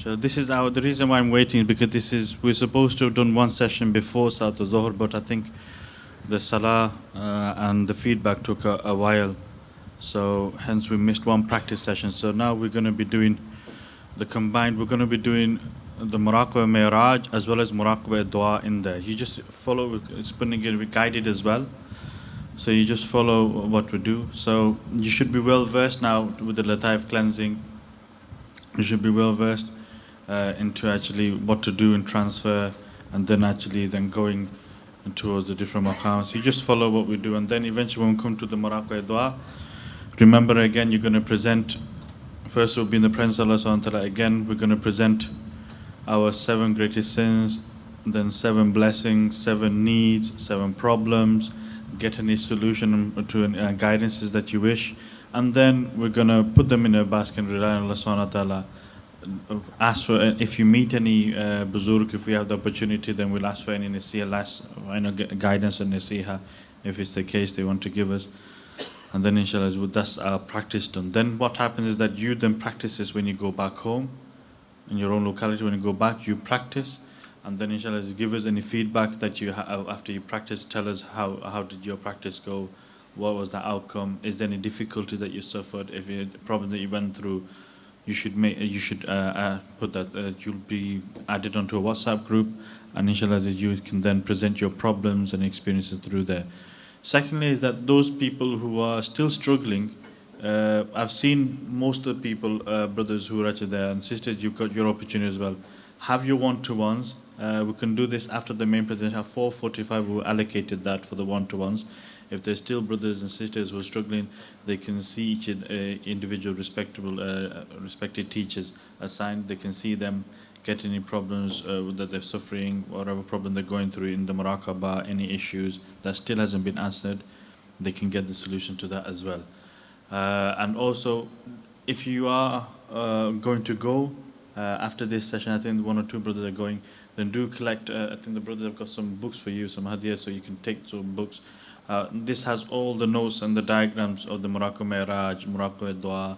So this is the reason why I'm waiting, because we're supposed to have done one session before Salat al-Zuhr, but I think the Salah and the feedback took a while. So hence we missed one practice session. So now we're going to be doing we're going to be doing the Muraqba Mi'raj as well as Muraqba Dua in there. You just follow, it's going to get guided as well. So you just follow what we do. So you should be well versed now with the Lataif cleansing. You should be well versed into actually what to do in transfer, and then going towards the different maqams. You just follow what we do, and then eventually when we come to the Muraqba Dua, remember again, you're going to present, first will be in the presence of Allah subhanahu wa ta'ala. Again, we're going to present our 7 greatest sins, then 7 blessings, 7 needs, 7 problems, get any solution to guidances that you wish, and then we're going to put them in a basket and rely on Allah subhanahu wa ta'ala. Ask for, if you meet any buzurg, if we have the opportunity, then we'll ask for any nasiha, guidance and nasiha, if it's the case they want to give us. And then inshallah, that's our practice done. Then what happens is that you then practice this when you go back home, in your own locality. When you go back, you practice, and then inshallah, give us any feedback that you have after you practice. Tell us how did your practice go, what was the outcome, is there any difficulty that you suffered, if you problem that you went through. You should put that. You'll be added onto a WhatsApp group, and inshallah you can then present your problems and experiences through there. Secondly, is that those people who are still struggling, I've seen most of the people, brothers who are actually there, and sisters, you've got your opportunity as well. Have your one-to-ones. We can do this after the main presentation. At 4:45, we allocated that for the one-to-ones. If there's still brothers and sisters who are struggling, they can see each individual respected teachers assigned. They can see them, get any problems that they're suffering, whatever problem they're going through in the muraqabah, any issues that still hasn't been answered, they can get the solution to that as well. And also, if you are going to go after this session, I think 1 or 2 brothers are going, then do collect, I think the brothers have got some books for you, some hadiyah, so you can take some books. This has all the notes and the diagrams of the Muraqba Mi'raj, Muraqba Dua,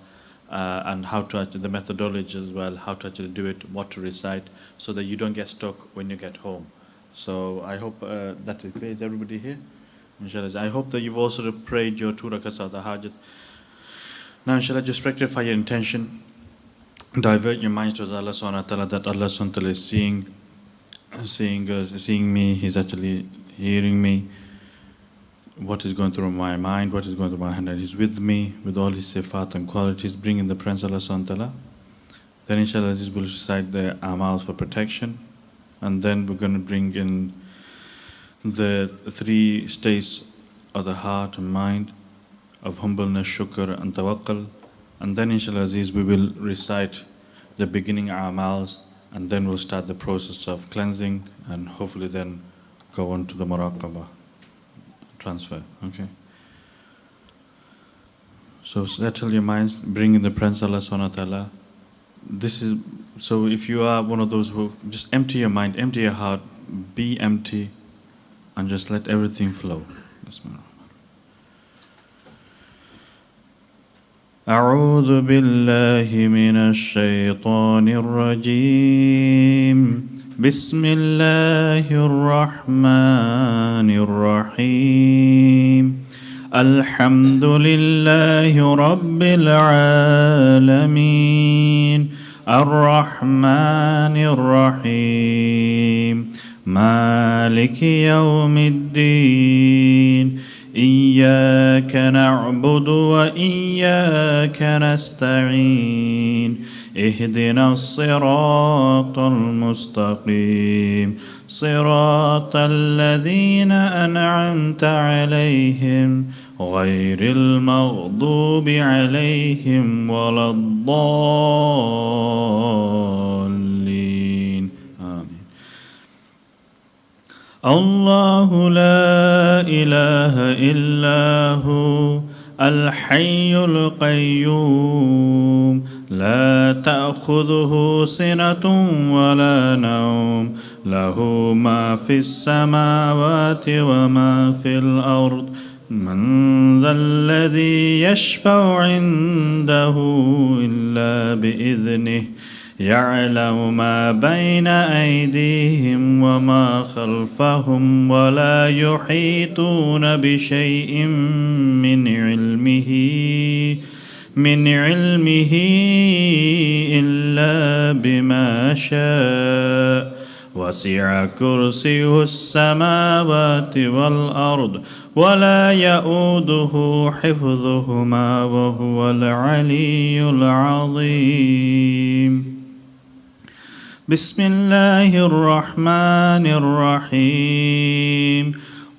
and how to actually, the methodology as well, how to actually do it, what to recite, so that you don't get stuck when you get home. So I hope that is clear. Is everybody here? Inshallah. I hope that you've also prayed your 2 rakats of the hajat. Now inshallah, just rectify your intention. Divert your minds towards Allah subhanahu wa ta'ala, that Allah subhanahu wa ta'ala is seeing me, He's actually hearing me. What is going through my mind, what is going through my hand, and He's with me with all His sifat and qualities, bringing the presence of Allah subhanahu wa ta'ala. Then inshallah this will recite the amals for protection, and then we're going to bring in the 3 states of the heart and mind of humbleness, shukr and tawakkul, and then inshallah we will recite the beginning amals, and then we'll start the process of cleansing, and hopefully then go on to the muraqabah transfer. Okay. So settle your minds, bring in the presence of Allah subhanahu wa ta'ala. This is, so if you are one of those who just empty your mind, empty your heart, be empty, and just let everything flow. أعوذ بالله من الشيطان الرجيم بسم الله الرحمن الرحيم الحمد لله رب العالمين الرحمن الرحيم مالك يوم الدين إياك نعبد وإياك نستعين اهدنا الصراط المستقيم صراط الذين أنعمت عليهم غير المغضوب عليهم ولا الضالين آمين. الله لا إله إلا هو الحي القيوم لا تأخذه سنة ولا نوم له ما في السماوات وما في الأرض من ذا الذي يشفع عنده إلا بإذنه يعلم ما بين أيديهم وما خلفهم ولا يحيطون بشيء من علمه إلا بما شاء وسع كرسيه السماوات والأرض ولا يؤوده حفظهما وهو العلي العظيم بسم الله الرحمن الرحيم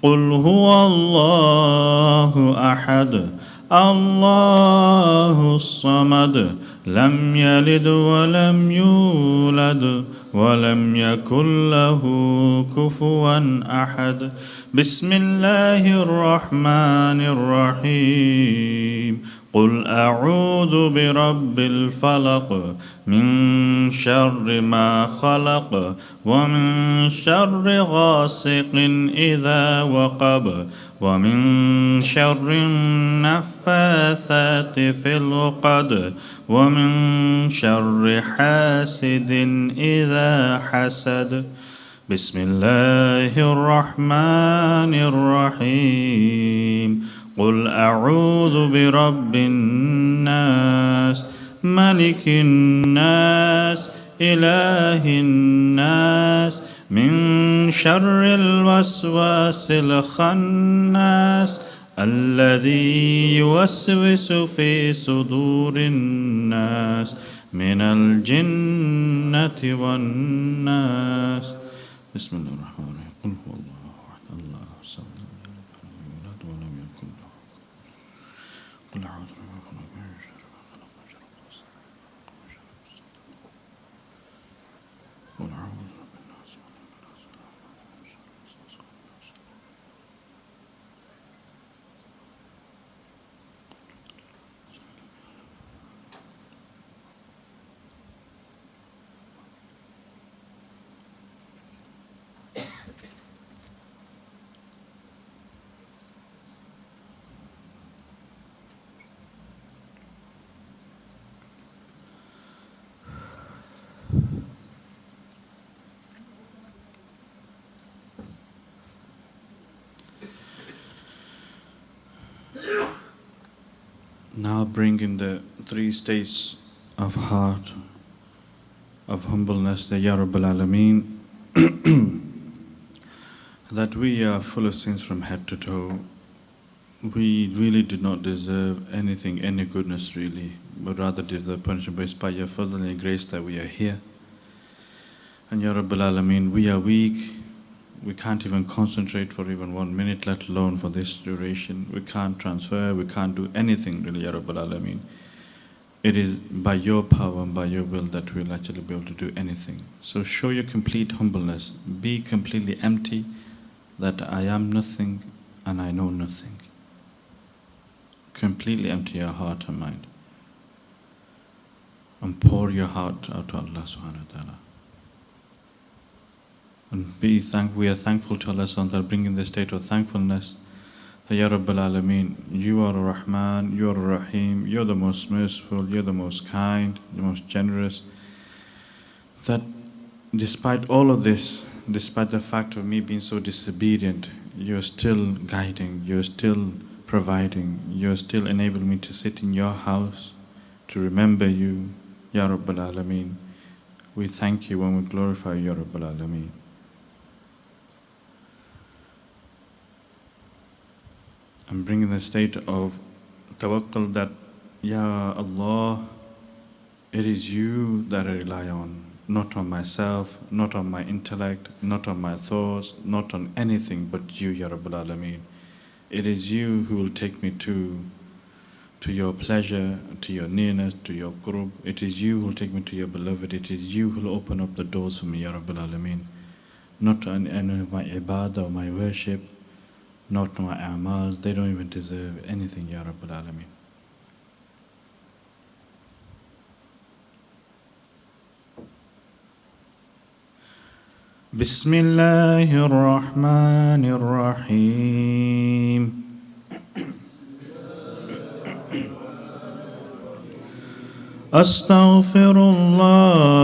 قل هو الله أحد الله الصمد لم يلد ولم يولد ولم يكن له كفوا أحد بسم الله الرحمن الرحيم قل أعوذ برب الفلق من شر ما خلق ومن شر غاسق إذا وقب ومن شر النفاثات في العقد ومن شر حاسد إذا حسد بسم الله الرحمن الرحيم قل أعوذ برب الناس ملك الناس إله الناس من شر الوسواس الخناس الذي يوسوس في صدور الناس من الجنة والناس بسم الله الرحمن الرحيم قل هو الله أحد الله الصمد لم يلد ولم يكن له قل أعوذ برب الفلق من شر ما خلق ومن شر غاسق قل أعوذ برب الناس Now bring in the 3 states of heart, of humbleness, the Ya Rabbal Alameen, that we are full of sins from head to toe. We really did not deserve anything, any goodness really, but rather deserve punishment. But it's by your fadl and your grace that we are here. And Ya Rabbal Alameen, we are weak. We can't even concentrate for even 1 minute, let alone for this duration. We can't transfer, we can't do anything really, Ya Rabbal Alameen. It is by your power and by your will that we'll actually be able to do anything. So show your complete humbleness. Be completely empty, that I am nothing and I know nothing. Completely empty your heart and mind. And pour your heart out to Allah subhanahu wa ta'ala. And we are thankful to Allah subhanahu wa ta'ala, bringing the state of thankfulness. Ya Rabbal Alameen, you are Rahman, you are Rahim, you're the most merciful, you're the most kind, the most generous. That despite all of this, despite the fact of me being so disobedient, you're still guiding, you're still providing, you're still enabling me to sit in your house, to remember you, Ya Rabbal Alameen. We thank you and we glorify you, Ya Rabbal Alameen. I'm bringing the state of tawakkul that, Ya Allah, it is you that I rely on, not on myself, not on my intellect, not on my thoughts, not on anything but you, Ya Rabbal Alameen. It is you who will take me to your pleasure, to your nearness, to your qurb. It is you who will take me to your beloved. It is you who will open up the doors for me, Ya Rabbal Alameen. Not on any of my ibadah or my worship, not my amals, they don't even deserve anything, Ya Rabbal Alameen. Bismillahir Rahmanir Rahim. أستغفر الله العظيم الذي لا إله إلا هو الحي القيوم الذي لا تأخذه سنة ولا نوم له ما في السماوات وما في الأرض من ذا الذي يشفع عنده إلا بإذنه يعلم ما بين أيديهم وما خلفهم ولا يحيطون بشيء من علمه إلا بما شاء وسع كرسيه السماوات والأرض ولا يؤوده حفظهما وهو العلي العظيم أستغفر الله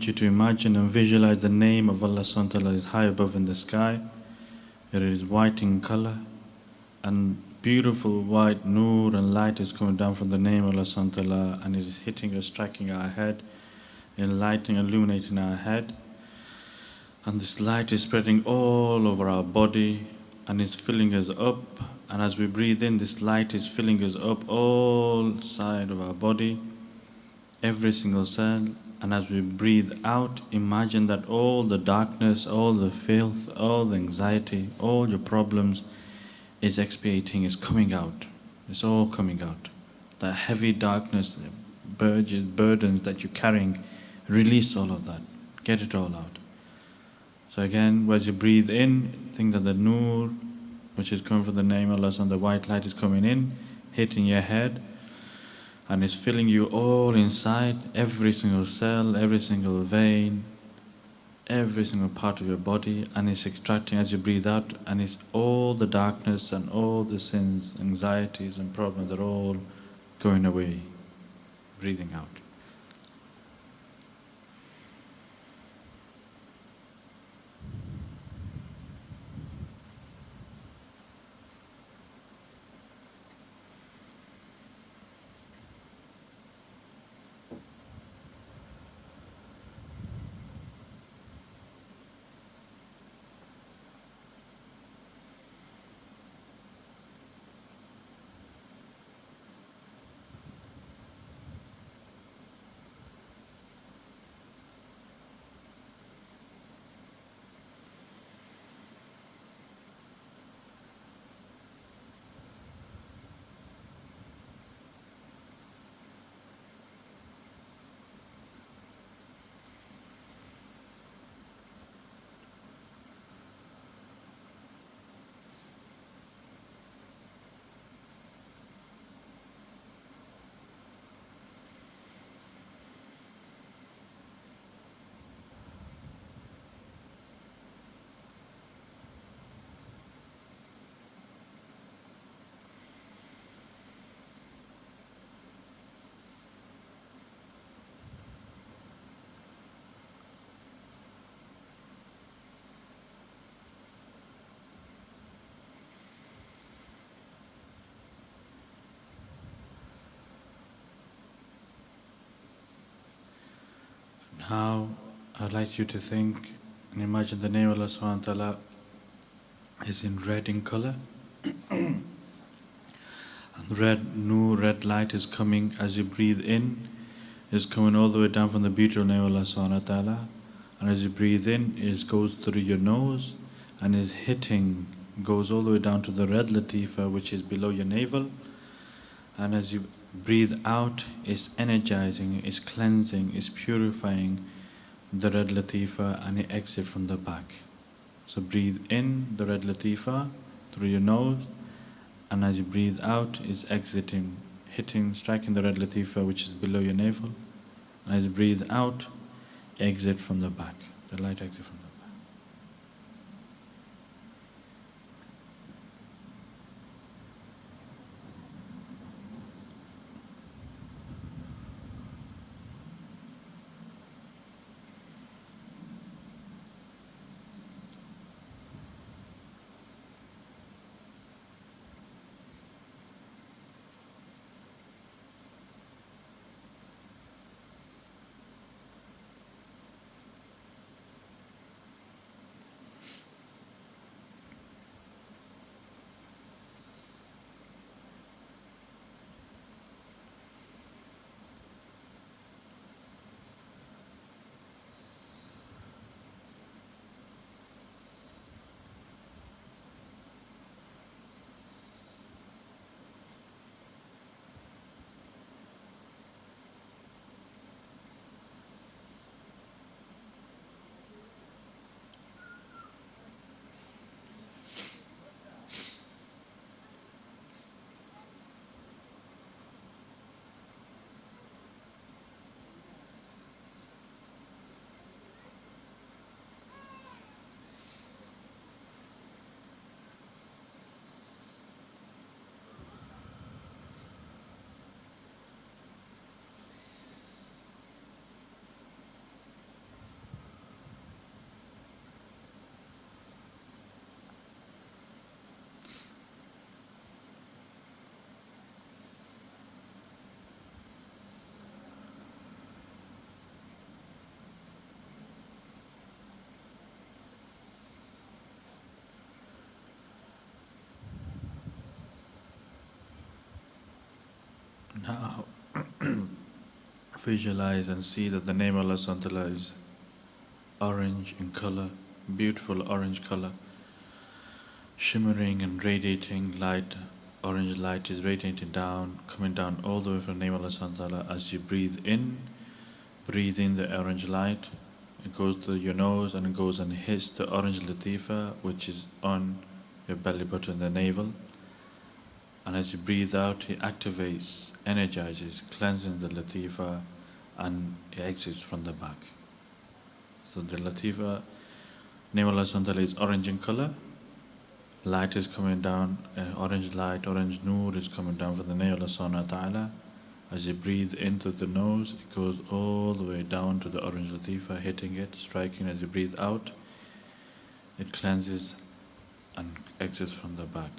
want you to imagine and visualize the name of Allah subhanahu wa ta'ala is high above in the sky. It is white in color, and beautiful white nur and light is coming down from the name of Allah subhanahu wa ta'ala, and it is hitting or striking our head, enlightening, illuminating our head. And this light is spreading all over our body and is filling us up. And as we breathe in, this light is filling us up all side of our body, every single cell. And as we breathe out, imagine that all the darkness, all the filth, all the anxiety, all your problems is expiating, is coming out. It's all coming out. That heavy darkness, the burdens that you're carrying, release all of that. Get it all out. So again, as you breathe in, think that the nur, which is coming from the name of Allah, and the white light is coming in, hitting your head, and it's filling you all inside, every single cell, every single vein, every single part of your body, and it's extracting as you breathe out, and it's all the darkness and all the sins, anxieties and problems are all going away, breathing out. Now, I'd like you to think and imagine the name of Allah subhanahu wa ta'ala is in red in color. And red nur, red light is coming as you breathe in, is coming all the way down from the beautiful name of Allah subhanahu wa ta'ala. And as you breathe in, it goes through your nose and is hitting, goes all the way down to the red latifa, which is below your navel. And as you breathe out, it's energizing, it's cleansing, it's purifying the red latifa, and it exits from the back. So breathe in the red latifa through your nose, and as you breathe out, it's exiting, hitting, striking the red latifa, which is below your navel. And as you breathe out, exit from the back. The light exit from the back. Now, visualize and see that the name of Allah subhanahu wa ta'ala is orange in color, beautiful orange color, shimmering and radiating light. Orange light is radiating down, coming down all the way from the name of Allah subhanahu wa ta'ala. As you breathe in the orange light. It goes to your nose and it goes and hits the orange latifa, which is on your belly button, the navel. And as you breathe out, it activates, energizes, cleansing the latifa, and it exits from the back. So the latifa, name of Allah subhanahu wa ta'ala is orange in color. Light is coming down, orange light, orange nur is coming down from the name of Allah subhanahu wa ta'ala. As you breathe into the nose, it goes all the way down to the orange latifa, hitting it, striking. As you breathe out, it cleanses and exits from the back.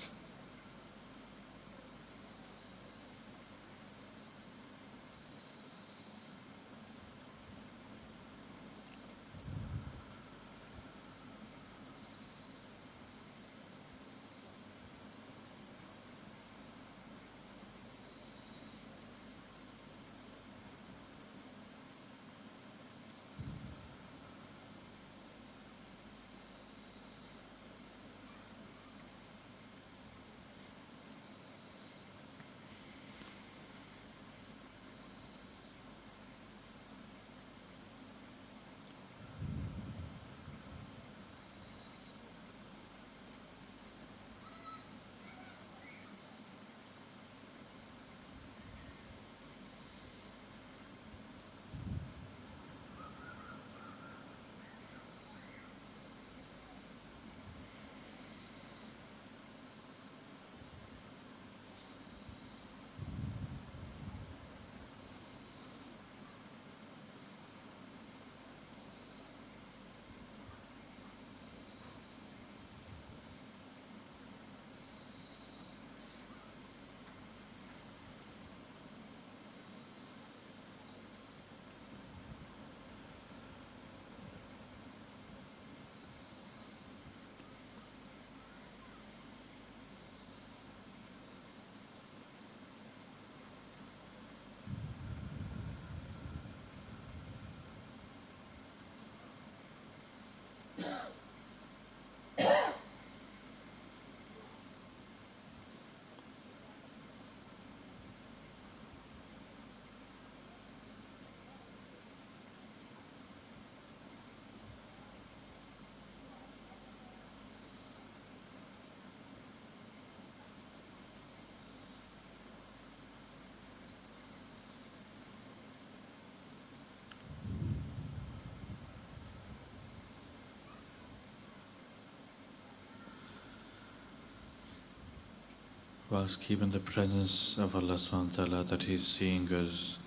Whilst keeping the presence of Allah subhanahu wa ta'ala, that He is seeing us,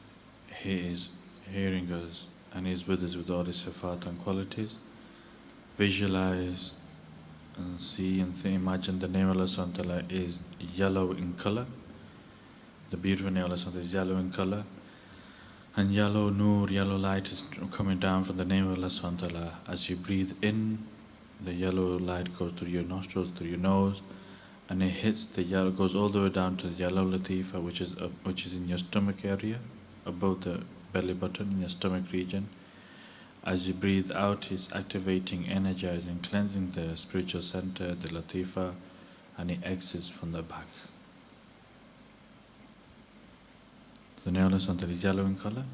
He is hearing us, and He is with us with all His sifat and qualities. Visualize and see and imagine the name of Allah subhanahu wa ta'ala is yellow in color. The beautiful name of Allah subhanahu wa ta'ala is yellow in color. And yellow nur, yellow light is coming down from the name of Allah subhanahu wa ta'ala. As you breathe in, the yellow light goes through your nostrils, through your nose, and it hits the yellow, goes all the way down to the yellow latifa, which is in your stomach area, above the belly button, in your stomach region. As you breathe out, it's activating, energizing, cleansing the spiritual center, the latifa, and it exits from the back. The name of Allah subhanahu wa ta'ala is yellow in color.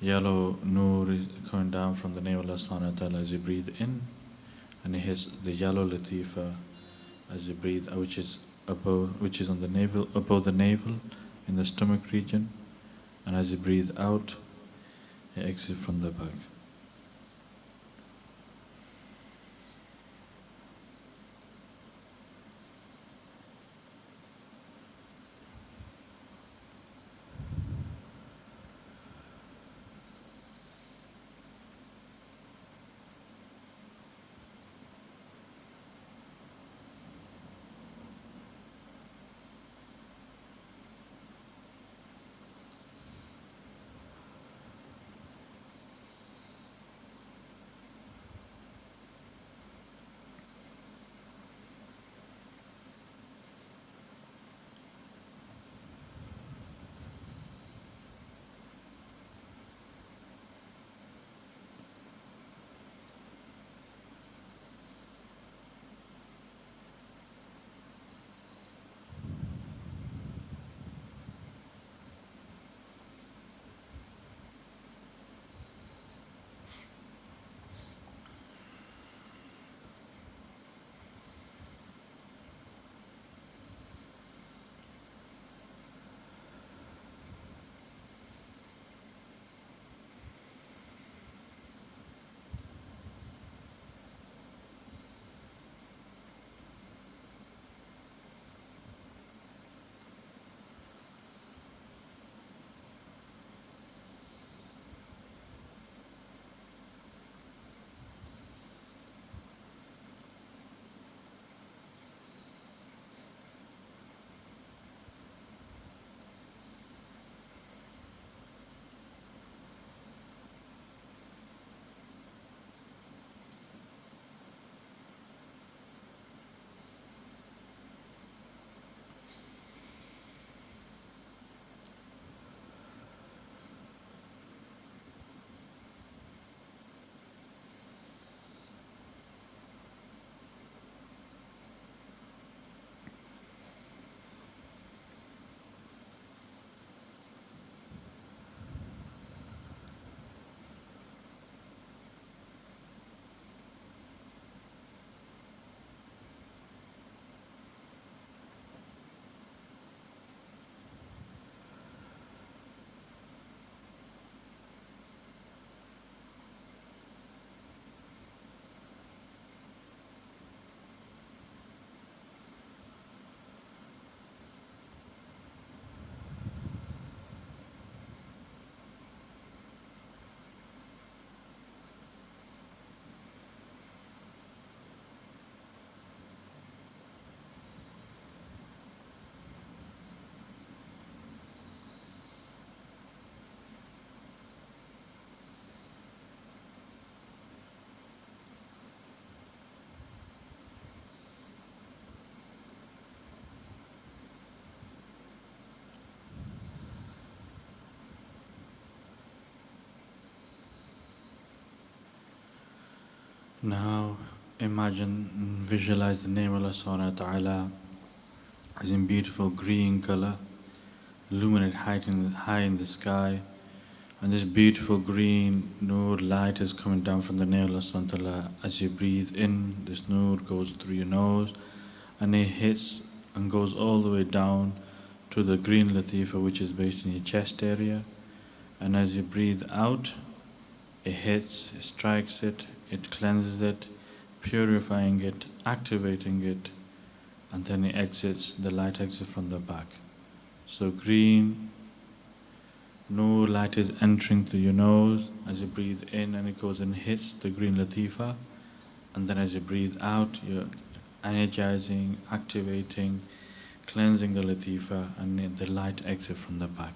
Yellow nur is coming down from the name of Allah subhanahu wa ta'ala as you breathe in, and it hits the yellow latifa as you breathe out, which is on the navel, above the navel, in the stomach region, and as you breathe out, it exits from the back. Now imagine, visualize the name of Allah subhanahu wa ta'ala as in beautiful green color, illuminate high in the sky. And this beautiful green nur light is coming down from the name of Allah subhanahu wa ta'ala. As you breathe in, this nur goes through your nose and it hits and goes all the way down to the green latifa, which is based in your chest area. And as you breathe out, it hits, it strikes it, it cleanses it, purifying it, activating it, and then it exits, the light exits from the back. So green, nur light is entering through your nose as you breathe in, and it goes and hits the green latifa. And then as you breathe out, you're energizing, activating, cleansing the latifa, and the light exits from the back.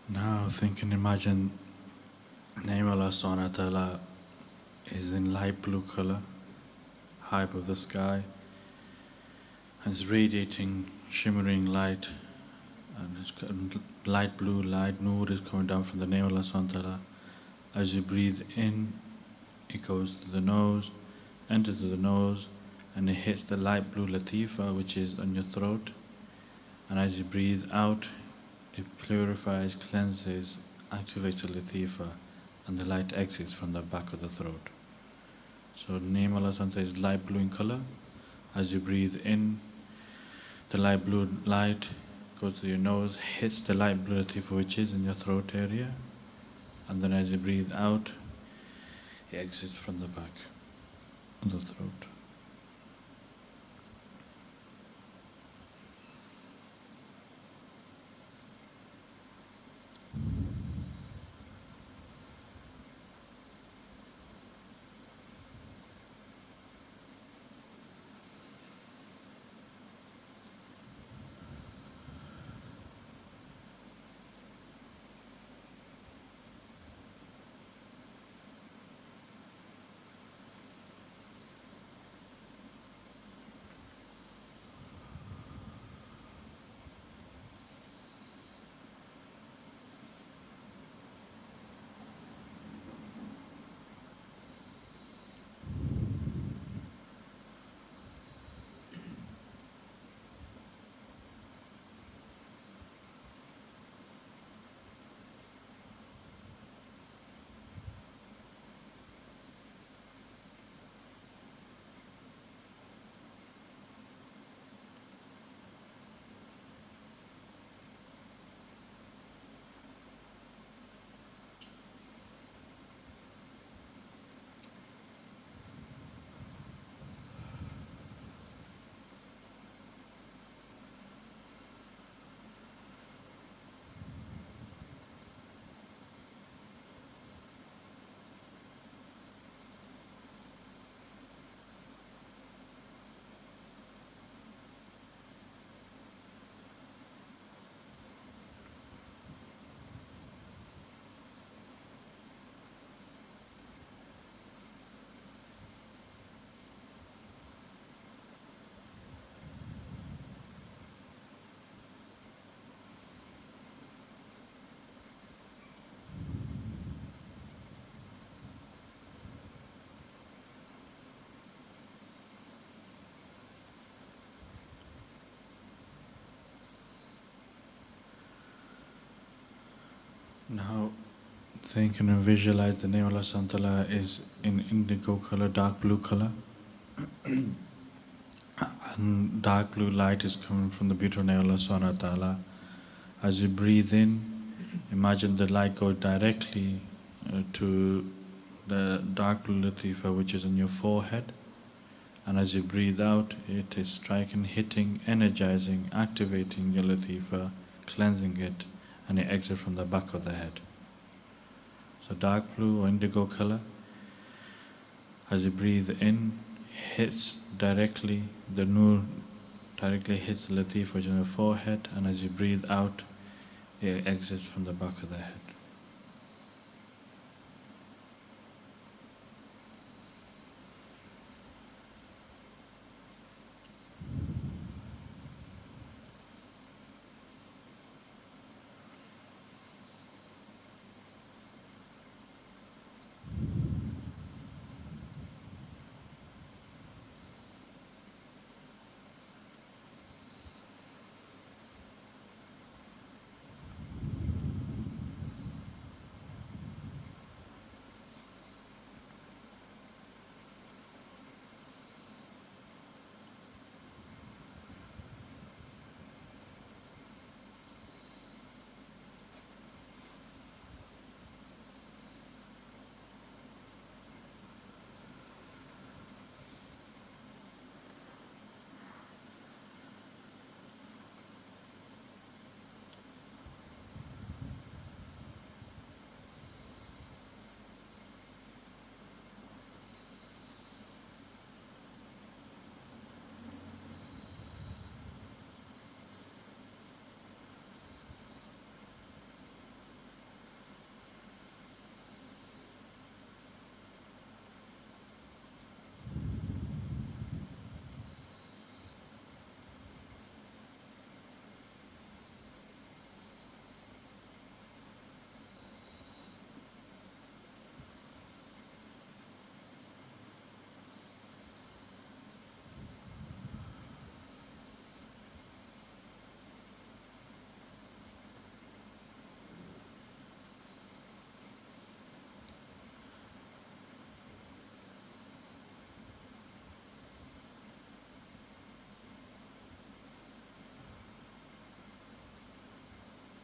Now think and imagine name Allah subhanahu wa ta'ala is in light blue color, high above the sky, and it's radiating, shimmering light, and it's got light blue light, nur is coming down from the name of Allah subhanahu wa ta'ala. As you breathe in, it goes to the nose, enters through the nose, and it hits the light blue latifa, which is on your throat. And as you breathe out, it purifies, cleanses, activates the latifa, and the light exits from the back of the throat. So name Allah Santa is light blue in color. As you breathe in, the light blue light goes to your nose, hits the light blue latifa, which is in your throat area, and then as you breathe out, it exits from the back of the throat. Now think and visualize the name of Allah subhanahu wa ta'ala is in indigo color, dark blue color. And dark blue light is coming from the beautiful name of Allah subhanahu wa ta'ala. As you breathe in, imagine the light goes directly to the dark blue latifa which is on your forehead. And as you breathe out, it is striking, hitting, energizing, activating your latifa, cleansing it, and it exits from the back of the head. So dark blue or indigo color, as you breathe in, hits directly, the nur directly hits the latif which is on the forehead, and as you breathe out, it exits from the back of the head.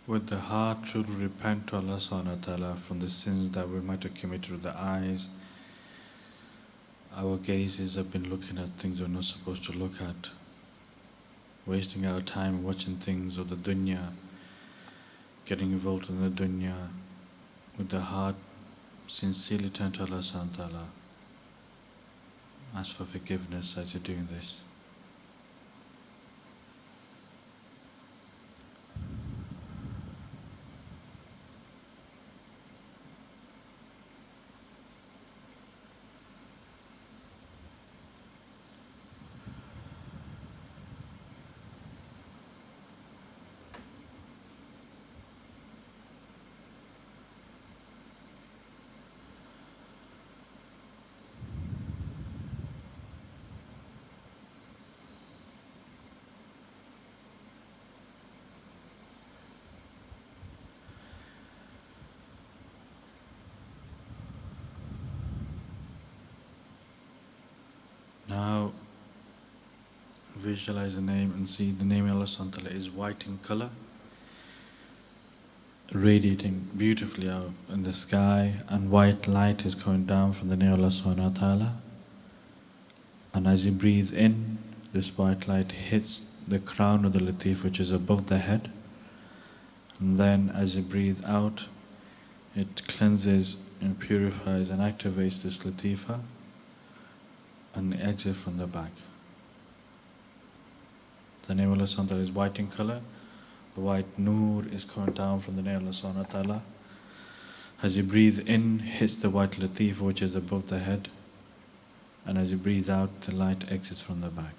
With the heart should repent to Allah subhanahu wa ta'ala from the sins that we might have committed with the eyes. Our gazes have been looking at things we're not supposed to look at, wasting our time watching things of the dunya, getting involved in the dunya. With the heart, sincerely turn to Allah subhanahu wa ta'ala. Ask for forgiveness as you're doing this. Now visualize the name and see the name of Allah subhanahu wa ta'ala is white in color, radiating beautifully out in the sky, and white light is coming down from the name of Allah subhanahu wa ta'ala. And as you breathe in, this white light hits the crown of the latif which is above the head. And then as you breathe out, it cleanses and purifies and activates this latifa and exits from the back. The name of Allah subhanahu wa ta'ala is white in color. The white nur is coming down from the name of Allah subhanahu wa ta'ala. As you breathe in, hits the white latifa which is above the head. And as you breathe out, the light exits from the back.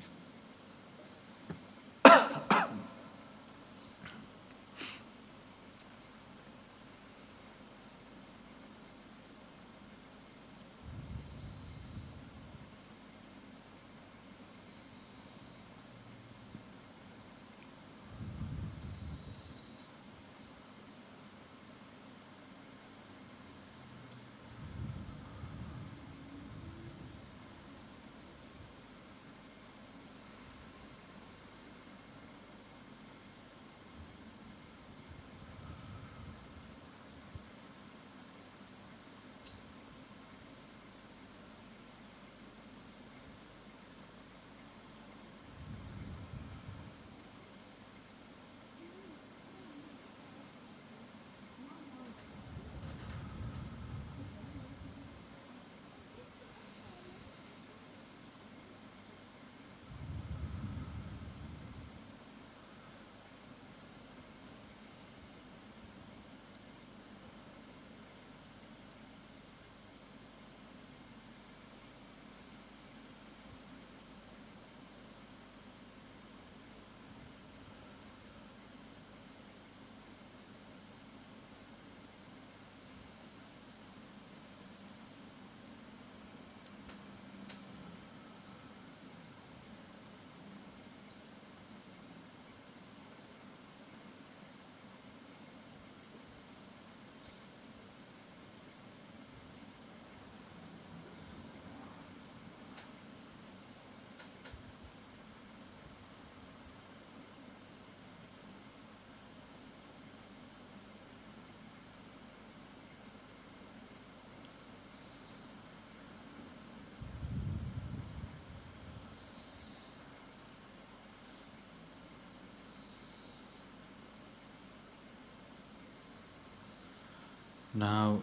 Now,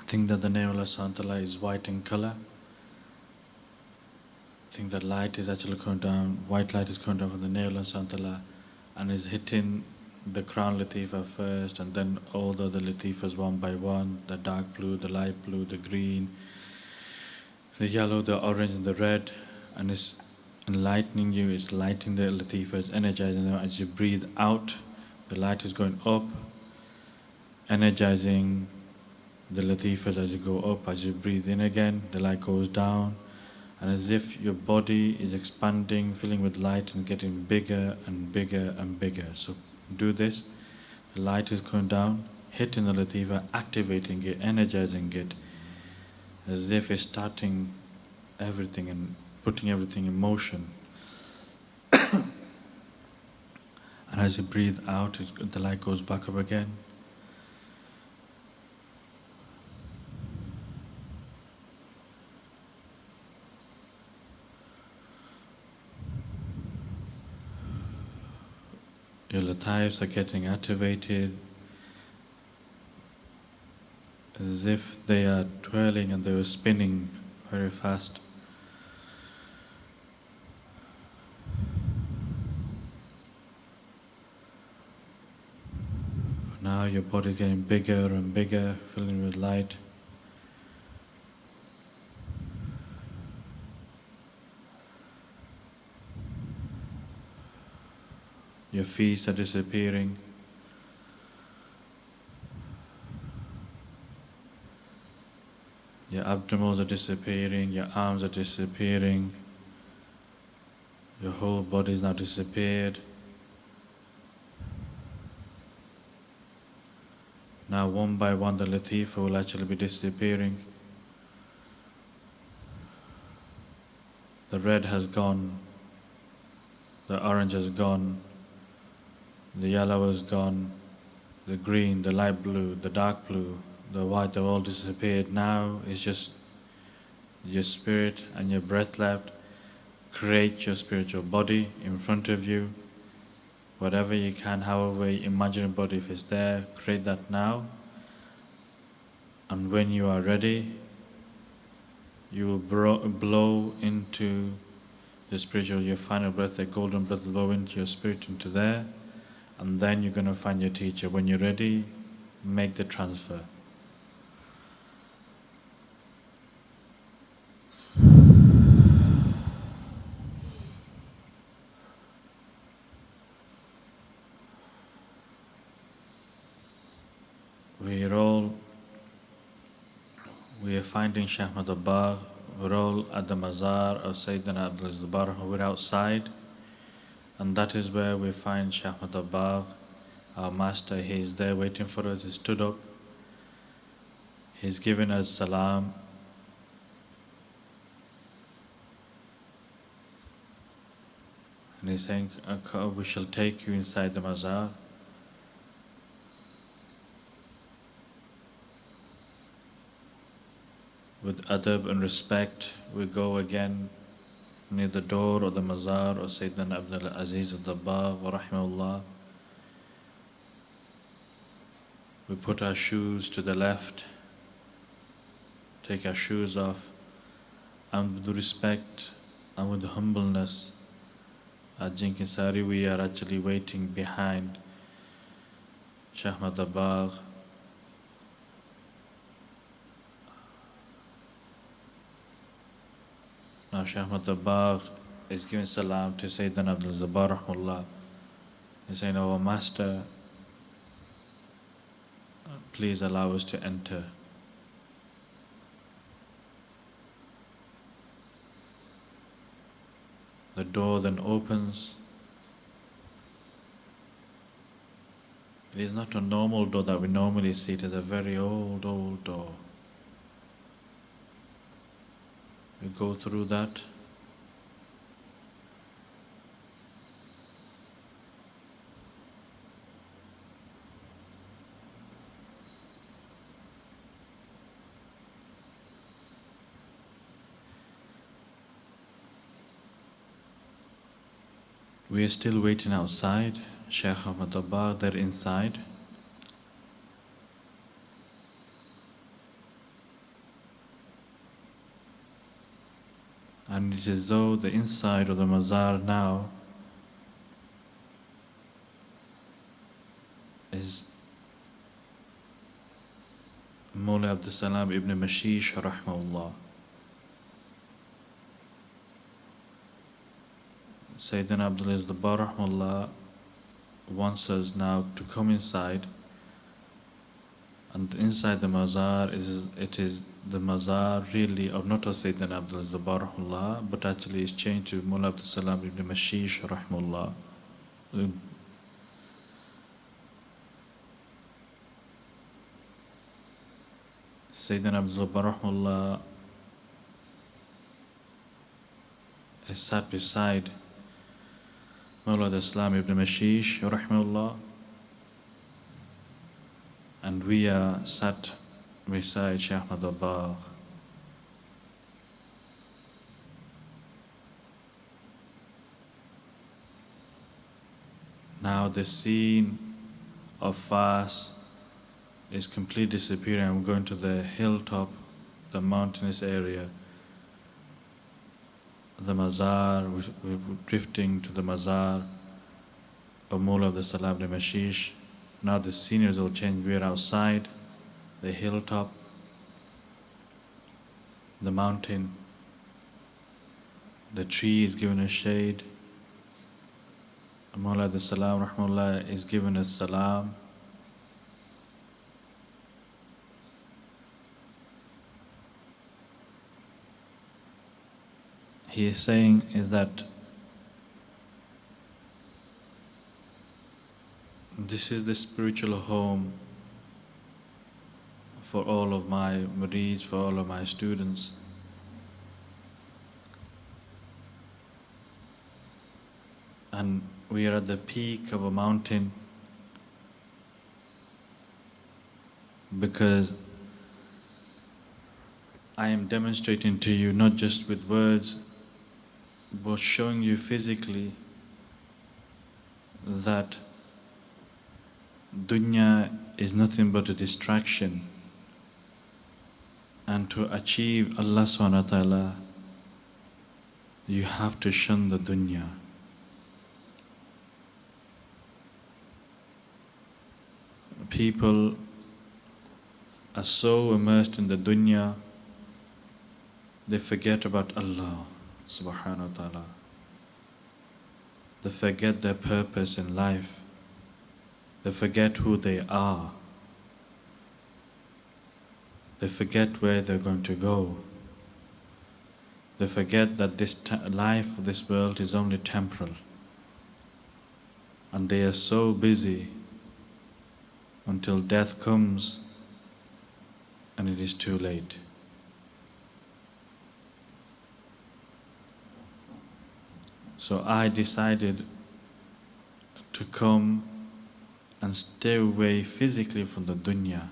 think that the name of Allah Subhanahu wa Ta'ala is white in color. Think that light is actually coming down, white light is coming down from the name of Allah Subhanahu wa Ta'ala and is hitting the crown latifa first, and then all the other latifas one by one, the dark blue, the light blue, the green, the yellow, the orange and the red, and it's enlightening you, it's lighting the latifas, energizing them. As you breathe out, the light is going up, energizing the latifas as you go up. As you breathe in again, the light goes down, and as if your body is expanding, filling with light and getting bigger and bigger and bigger. So do this. The light is going down, hitting the latifa, activating it, energizing it, as if it's starting everything and putting everything in motion. And as you breathe out, the light goes back up again. Your lataifs are getting activated, as if they are twirling and they were spinning very fast. Now your body is getting bigger and bigger, filling with light. Your feet are disappearing. Your abdominals are disappearing, your arms are disappearing. Your whole body is now disappeared. Now one by one the latifa will actually be disappearing. The red has gone, the orange has gone, the yellow is gone, the green, the light blue, the dark blue, the white, they've all disappeared. Now it's just your spirit and your breath left. Create your spiritual body in front of you. Whatever you can, however you imagine a body, if it's there, create that now. And when you are ready, you will blow into the spiritual, your final breath, the golden breath will blow into your spirit, into there. And then you're going to find your teacher. When you're ready, make the transfer. We are finding Shaykh Muraqba. We're all at the mazar of Sayyidina Abdul Jabbar. We're outside, and that is where we find Shaykh Muraqba, our master. He is there waiting for us. He stood up. He's given us salam. And he's saying, we shall take you inside the mazar. With adab and respect, we go again near the door of the mazar of Sayyidina Abdul Aziz al-Dabbar wa rahimahullah. We put our shoes to the left, take our shoes off, and with respect and with humbleness, at Jinkinsari we are actually waiting behind Shaykh Muraqba. Now Shaykh Muraqba is giving salam to Sayyidina Abdul Jabbar rahimahullah. He's saying, "Our master, please allow us to enter." The door then opens. It is not a normal door that we normally see. It is a very old door. We go through that. We are still waiting outside. Shaykh Muraqba, they're inside. And it is as though the inside of the mazar now is Mawla Abdul Salam ibn Mashish rahmahullah. Sayyidina Abdul Aziz Dabbar rahmahullah wants us now to come inside, and inside the mazar it is the mazar really of not of Sayyidina Abdul Aziz Dabbar rahmahullah, but actually is changed to Mawla Abdul Salam ibn Mashish rahmahullah. Sayyidina Abdul Dabbar rahmahullah is sat beside Mawla Islam ibn Mashish rahimahullah, and we are sat beside Shaykh Ahmad Dabbagh. Now the scene of fast is completely disappearing. I'm going to the hilltop, the mountainous area. The mazar, we're drifting to the mazar of Mawla Abdul Salam ibn Mashish. Now the scenery will change. We're outside the hilltop, the mountain, the tree is given us shade. Mawla Abdul Salam rahmahullah is given us salam. He is saying is that this is the spiritual home for all of my murids, for all of my students. And we are at the peak of a mountain because I am demonstrating to you not just with words, but showing you physically that dunya is nothing but a distraction, and to achieve Allah subhanahu wa ta'ala you have to shun the dunya. People are so immersed in the dunya, they forget about Allah subhanahu wa ta'ala. They forget their purpose in life. They forget who they are. They forget where they're going to go. They forget that this life of this world is only temporal. And they are so busy until death comes and it is too late. So I decided to come and stay away physically from the dunya.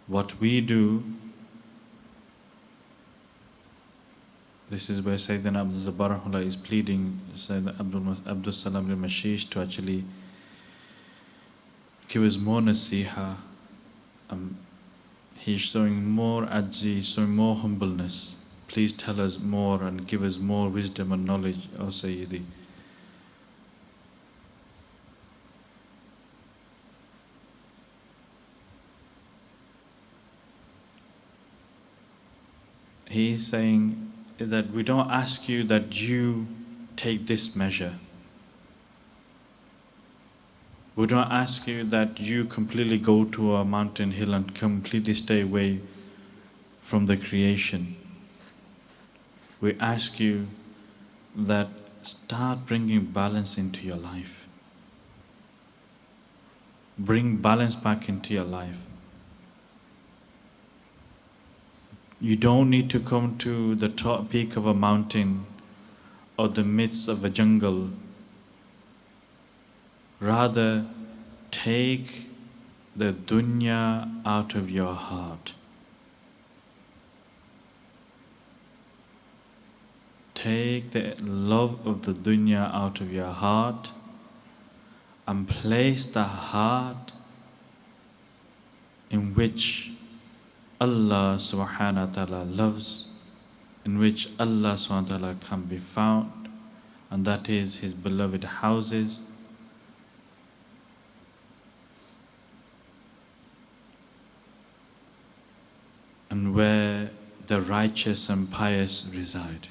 What we do, this is where Sayyidina Abdul Dabbar is pleading Sayyidina Abdul Salam ibn Mashish to actually give us more nasiha. He's showing more ajzi, showing more humbleness. Please tell us more and give us more wisdom and knowledge, O Sayyidi. He's saying that we don't ask you that you take this measure. We don't ask you that you completely go to a mountain hill and completely stay away from the creation. We ask you that start bringing balance into your life. Bring balance back into your life. You don't need to come to the top peak of a mountain or the midst of a jungle. Rather, take the dunya out of your heart. Take the love of the dunya out of your heart and place the heart in which Allah subhanahu wa ta'ala loves, in which Allah subhanahu wa ta'ala can be found, and that is His beloved houses, and where the righteous and pious reside.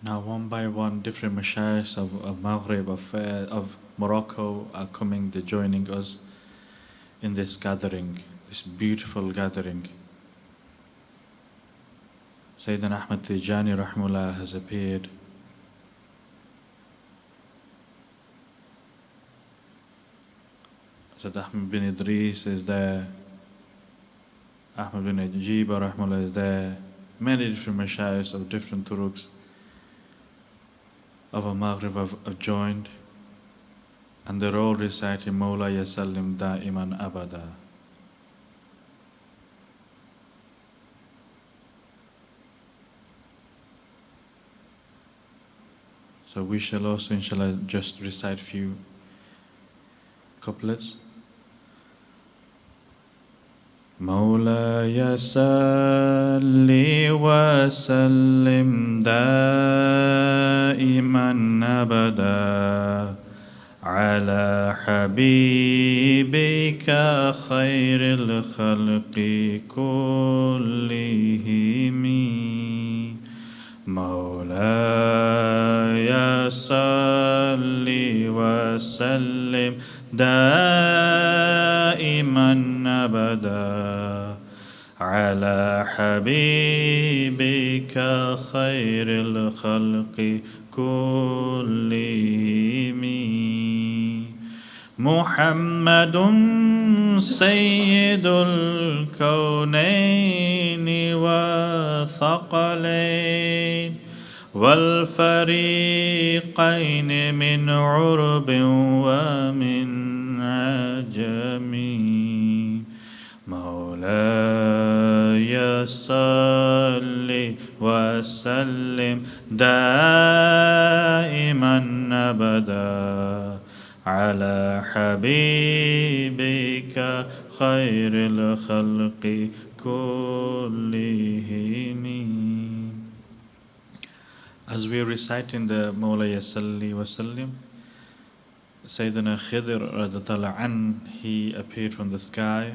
Now, one by one, different mashayikhs of Maghrib, of Morocco are coming, they're joining us in this gathering, this beautiful gathering. Sayyidina Ahmad Tijani Rahmullah has appeared. Sayyid Ahmad bin Idris is there. Ahmad bin Ajiba Rahmullah is there. Many different mashayikhs of different turuqs of a Maghrib have joined, and they're all reciting Mawla Yasallim Da'iman Abada. So we shall also inshallah just recite few couplets. مولاي صل وسلم دائما أبدا على حبيبك خير الخلق كلهم مولاي صل وسلم دائما أبدا على حبيبك خير الخلق كلهم محمد سيد الكونين والثقلين والفريقين من عرب ومن عجم مولاي صل وسلم دائما أبدا على حبيبك خير الخلق كلهم. As we are reciting the Mawla Yasalli Wasallim, Sayyidina Khidr radhiyallahu an, he appeared from the sky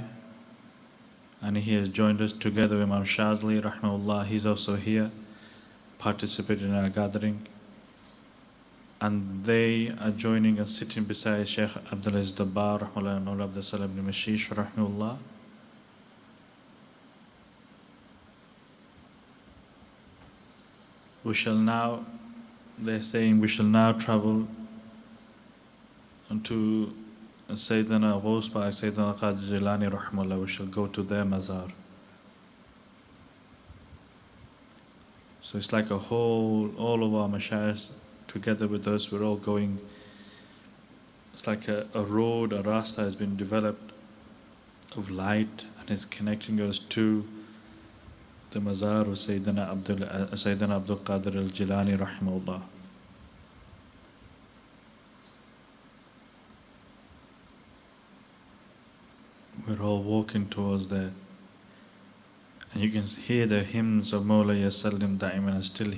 and he has joined us together with Imam Shazli rahmahullah. He's also here, participating in our gathering. And they are joining and sitting beside Sheikh Abdul Aziz Dabbar rahmahullah and Mawla Abdul Salam ibn Mashish rahmahullah. We shall now, they're saying, we shall now travel to Sayyidina Ghospa, Sayyidina Qadir Jilani Rahmallah. We shall go to their mazar. So it's like a whole, all of our mashayikhs together with us, we're all going. It's like a road, a rasta has been developed of light and is connecting us to the mazar of Sayyidina Abdul Qadir al-Jilani rahimahullah. We're all walking towards there. And you can hear the hymns of Mawla Yasallim Da'iman are still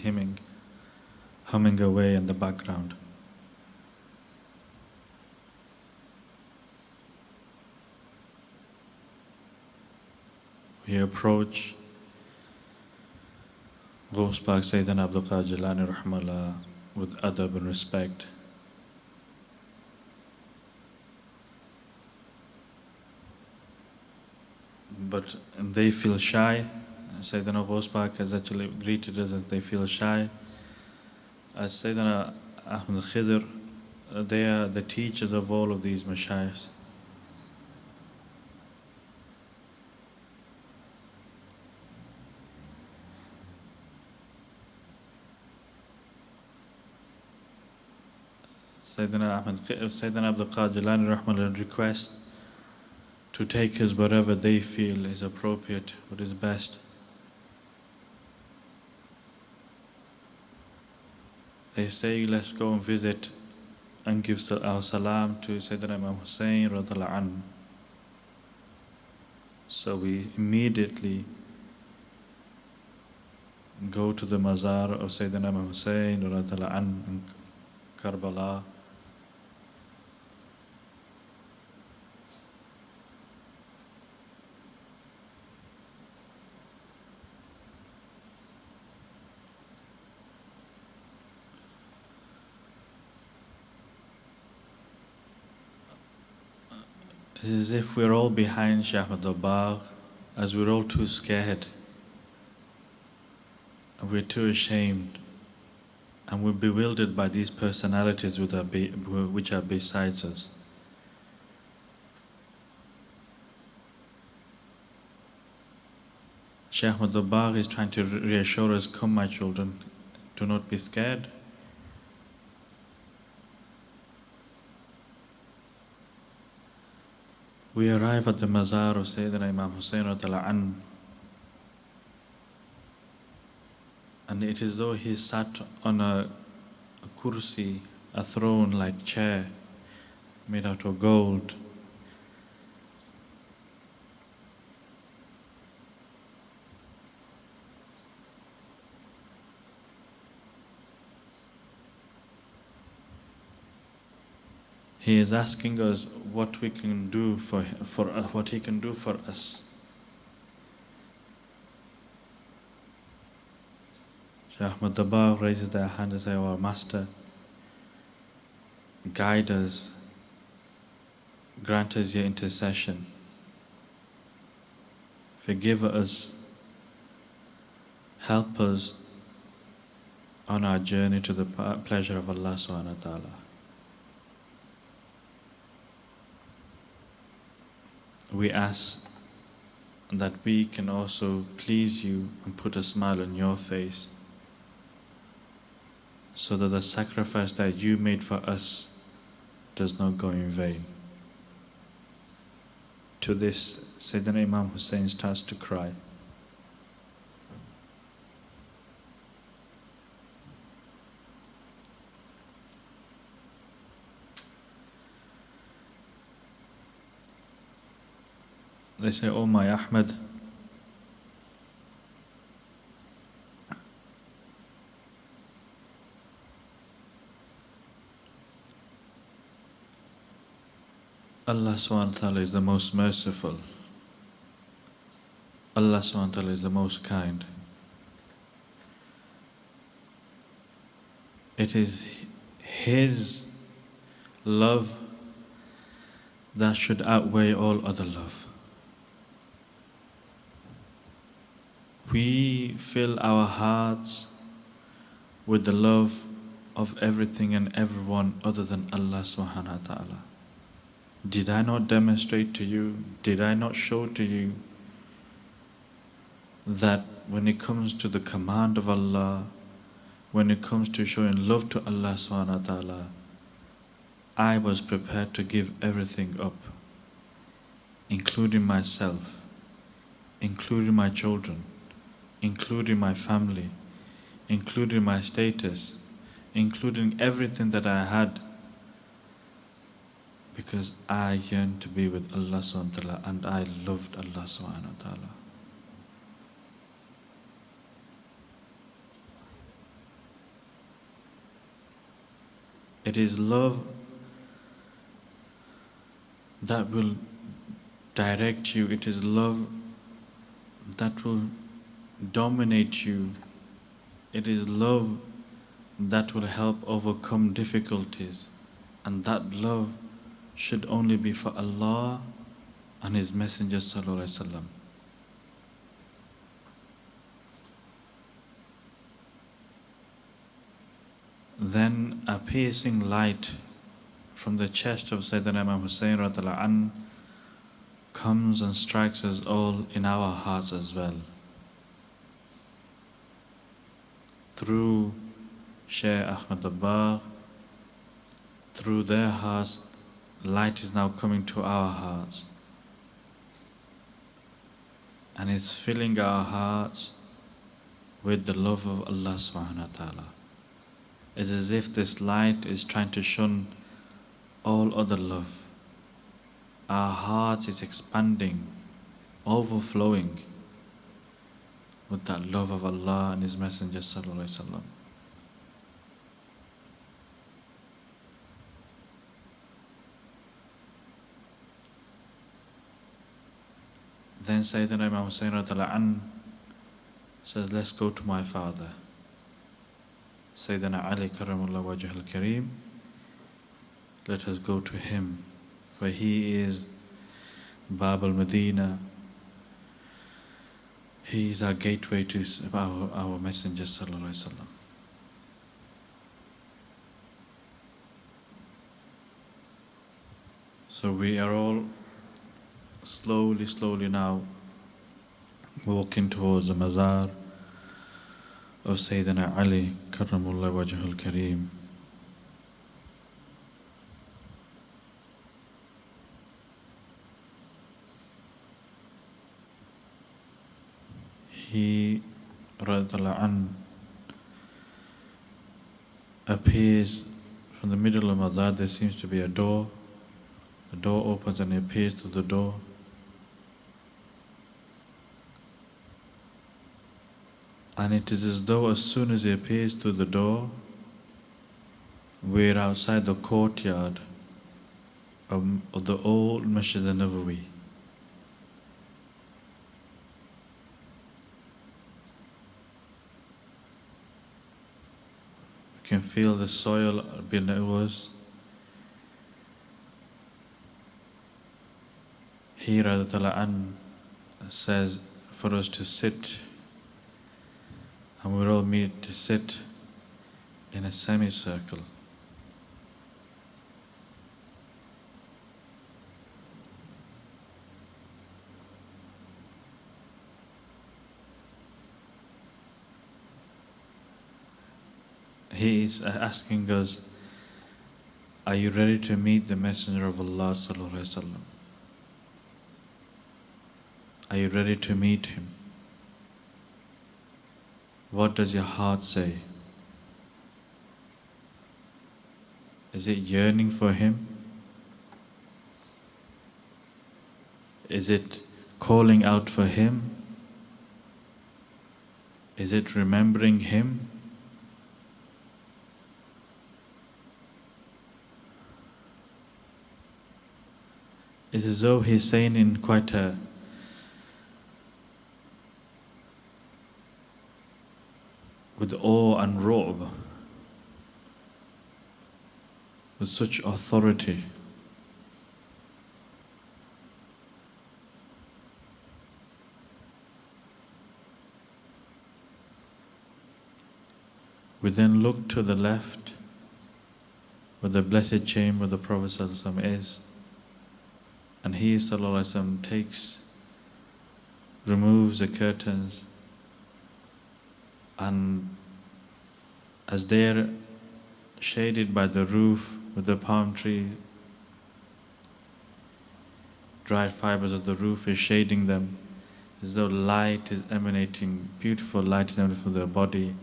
humming away in the background. We approach Ghaus Pak Sayyidina Abdul Qadir Jilani rahimahullah with adab and respect. But they feel shy. Sayyidina Ghaus Pak has actually greeted us as they feel shy. As Sayyidina Ahmad Khidr, they are the teachers of all of these mashayikhs. Sayyidina Abdul Qadir Jilani rahmahullah request to take us wherever they feel is appropriate, what is best. They say, let's go and visit and give our salam to Sayyidina Imam Hussein radhiallahu anhu. So we immediately go to the mazar of Sayyidina Imam Hussein radhiallahu anhu in Karbala. It is as if we're all behind Shaykh Ahmad Dabagh, as we're all too scared, and we're too ashamed, and we're bewildered by these personalities which are besides us. Shaykh Ahmad Dabagh is trying to reassure us, come my children, do not be scared. We arrive at the mazar of Sayyidina Imam Hussein radhiallahu anhu, and it is though he sat on a kursi, a throne-like chair made out of gold. He is asking us what we can do what he can do for us. Shaykh Ahmad Dabagh raises their hand and says, "Our Master, guide us, grant us your intercession, forgive us, help us on our journey to the pleasure of Allah subhanahu wa ta'ala." We ask that we can also please you and put a smile on your face, so that the sacrifice that you made for us does not go in vain. To this, Sayyidina Imam Hussein starts to cry. They say, "Oh my Ahmad, Allah subhanahu wa ta'ala is the most merciful. Allah subhanahu wa ta'ala is the most kind. It is His love that should outweigh all other love. We fill our hearts with the love of everything and everyone other than Allah subhanahu wa ta'ala. Did I not demonstrate to you, did I not show to you that when it comes to the command of Allah, when it comes to showing love to Allah subhanahu wa ta'ala, I was prepared to give everything up, including myself, including my children, including my family, including my status, including everything that I had, because I yearned to be with Allah subhanahu wa ta'ala and I loved Allah subhanahu wa ta'ala. It is love that will direct you. It is love that will dominate you. It is love that will help overcome difficulties. And that love should only be for Allah and His Messenger sallallahu alaihi wasallam. Then a piercing light from the chest of Sayyidina Imam Hussein radhiallahu anhu comes and strikes us all in our hearts as well. Through Shaykh Ahmad Dabagh, through their hearts, light is now coming to our hearts. and it's filling our hearts with the love of Allah subhanahu wa ta'ala. It's as if this light is trying to shun all other love. Our heart is expanding, overflowing with that love of Allah and His Messenger sallallahu alaihi wasallam. Then Sayyidina Imam Hussain radiallahu anhu says, let's go to my father. Sayyidina Ali karramullah wajh al-kareem, let us go to him, for he is Bab al-Medina. He is our gateway to our Messenger sallallahu alaihi wasallam. So we are all slowly now walking towards the mazar of Sayyidina Ali karramullah wajh al-kareem. He radiallahu anhu appears from the middle of mazar. There seems to be a door. The door opens and he appears to the door. And it is as though as soon as he appears to the door, we're outside the courtyard of the old Masjid al-Nabawi. You can feel the soil being it was. He radiallahu anhu says for us to sit, and we're all meet to sit in a semicircle. He is asking us, are you ready to meet the Messenger of Allah sallallahu alaihi wasallam? Are you ready to meet him? What does your heart say? Is it yearning for him? Is it calling out for him? Is it remembering him? It's as though he's saying in quite a with awe and ru'b, with such authority. We then look to the left, where the blessed chamber of the Prophet ﷺ is, and he ﷺ removes the curtains, and as they're shaded by the roof with the palm tree, dried fibers of the roof is shading them, as though light is emanating, beautiful light is emanating from their body,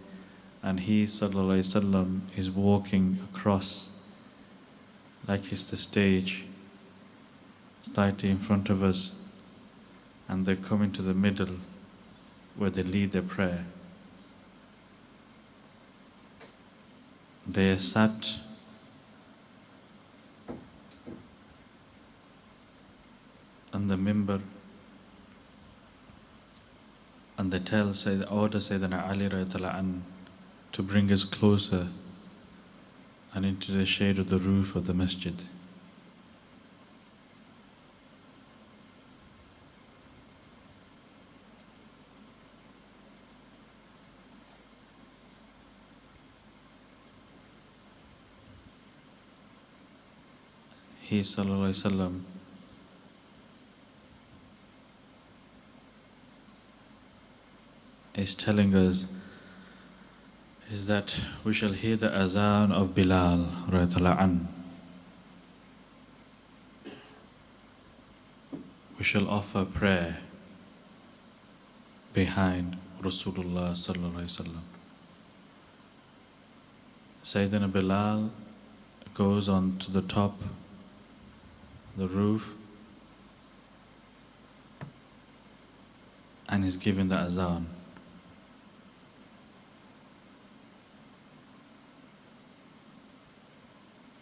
and he ﷺ is walking across like it's the stage, slightly in front of us, and they come into the middle where they lead their prayer. They are sat on the mimbar, and they order Sayyidina Ali radiallahu anhu to bring us closer and into the shade of the roof of the masjid. He sallallahu alaihi wasallam is telling us is that we shall hear the azan of Bilal radiallahu anhu. We shall offer prayer. behind Rasulullah sallallahu alaihi wasallam. Sayyidina Bilal goes on to the top, the roof, and is given the azan.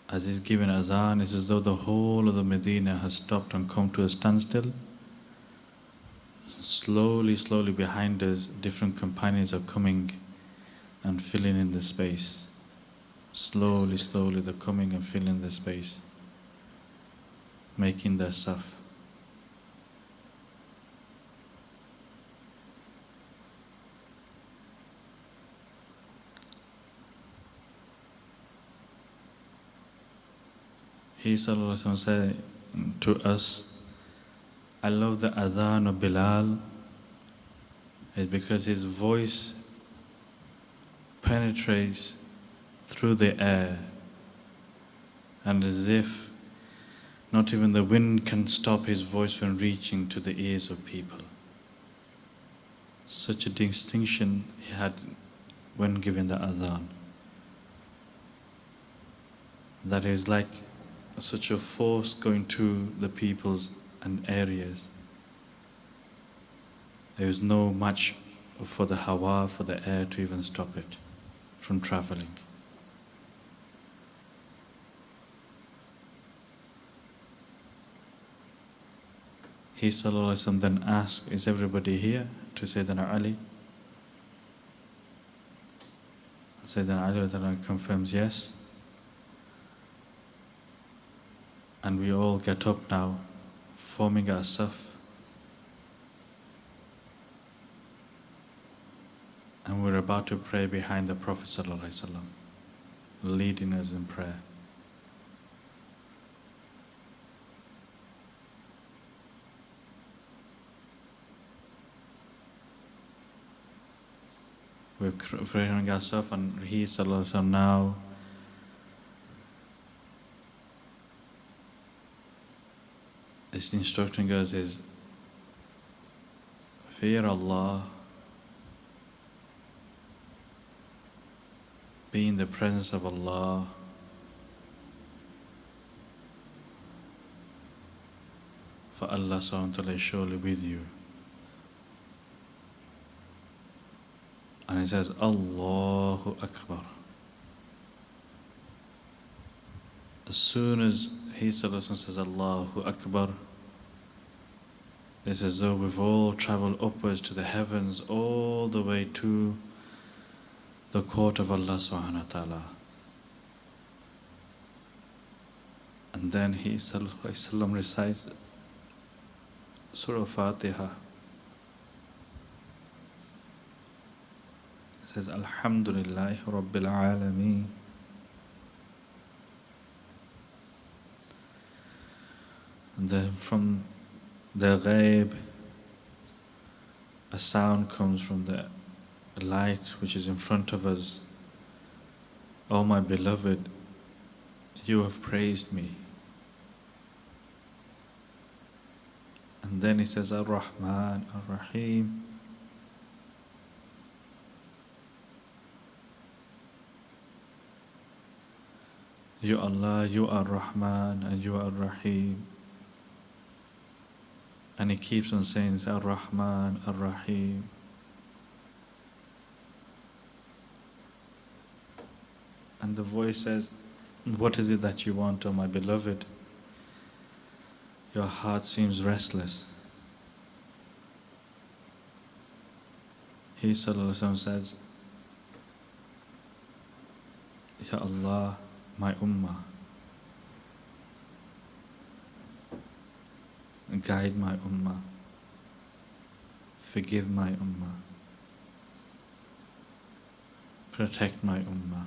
As he's given azan, it's as though the whole of the Medina has stopped and come to a standstill. Slowly behind us, different companions are coming and filling in the space. Slowly, they're coming and filling the space, making their saf. He sallallahu alaihi wasallam said to us, I love the adhan of Bilal is because his voice penetrates through the air, and as if not even the wind can stop his voice from reaching to the ears of people. Such a distinction he had when giving the adhan. That is like such a force going to the peoples and areas. There is no match for the hawa, for the air to even stop it from traveling. He sallallahu alaihi wasallam then asked, is everybody here? To Sayyidina Ali. Sayyidina Ali confirms yes. And we all get up now, forming our saf. And we're about to pray behind the Prophet sallallahu alaihi wasallam, leading us in prayer. We're praying ourselves, and he sallallahu alaihi wasallam now is instructing us is fear Allah, be in the presence of Allah, for Allah subhanahu wa ta'ala is surely with you. And he says, Allahu Akbar. As soon as he says Allahu Akbar, it's as though we've all traveled upwards to the heavens, all the way to the court of Allah subhanahu wa ta'ala. And then he sallallahu alaihi wasallam recites Surah Fatiha. It says, Alhamdulillahi Rabbil Alameen. And then from the ghaib, a sound comes from the light which is in front of us. Oh my beloved, you have praised me. And then he says, Ar-Rahman, Ar-Rahim. You Allah, you are Rahman and you are Rahim. And he keeps on saying, Ar-Rahman, Ar-Rahim. And the voice says, what is it that you want, oh my beloved? Your heart seems restless. He sallallahu alaihi wasallam says, Ya Allah, my ummah, guide my ummah, forgive my ummah, protect my ummah.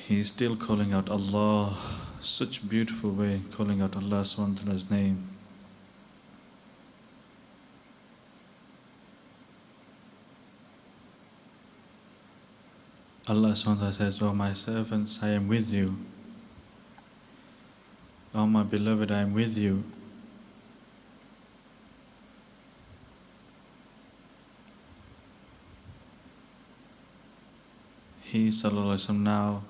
He's still calling out Allah, such a beautiful way, calling out Allah subhanahu wa ta'ala's name. Allah SWT says, "O my servants, I am with you. O my beloved, I am with you." He Sallallahu Alaihi Wasallam now,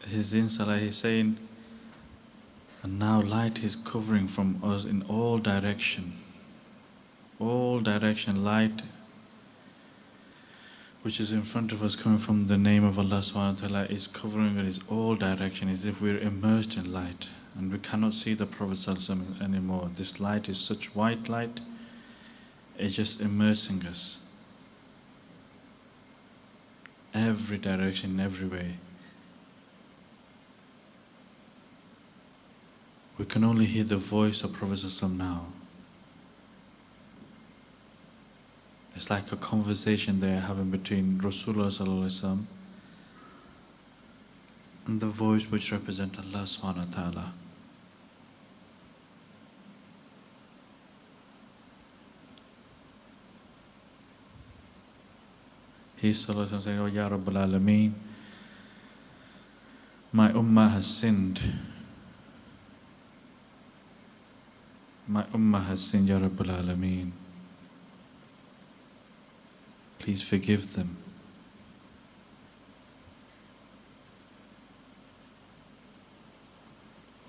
he's in Salah, he's saying, and now light is covering from us in all direction. All direction, light which is in front of us coming from the name of Allah subhanahu wa ta'ala is covering us all direction as if we're immersed in light and we cannot see the Prophet sallallahu alaihi wasallam anymore. This light is such white light, it's just immersing us. Every direction, every way. We can only hear the voice of Prophet sallallahu alaihi wasallam now. It's like a conversation they're having between Rasulullah sallallahu alaihi wasallam and the voice which represents Allah subhanahu wa ta'ala. He sallallahu alaihi wasallam saying, "Oh Ya Rabbal Alameen, my ummah has sinned. My ummah has sinned, Ya Rabbal Alameen. Please forgive them."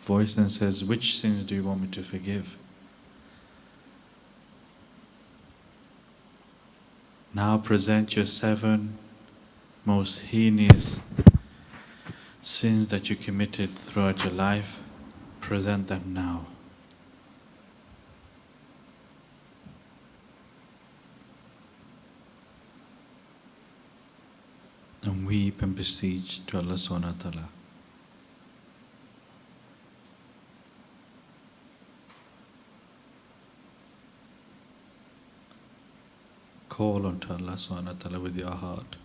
Voice then says, "Which sins do you want me to forgive?" Now present your 7 most heinous sins that you committed throughout your life. Present them now. And weep and beseech to Allah subhanahu wa ta'ala. Call unto Allah subhanahu wa ta'ala with your heart.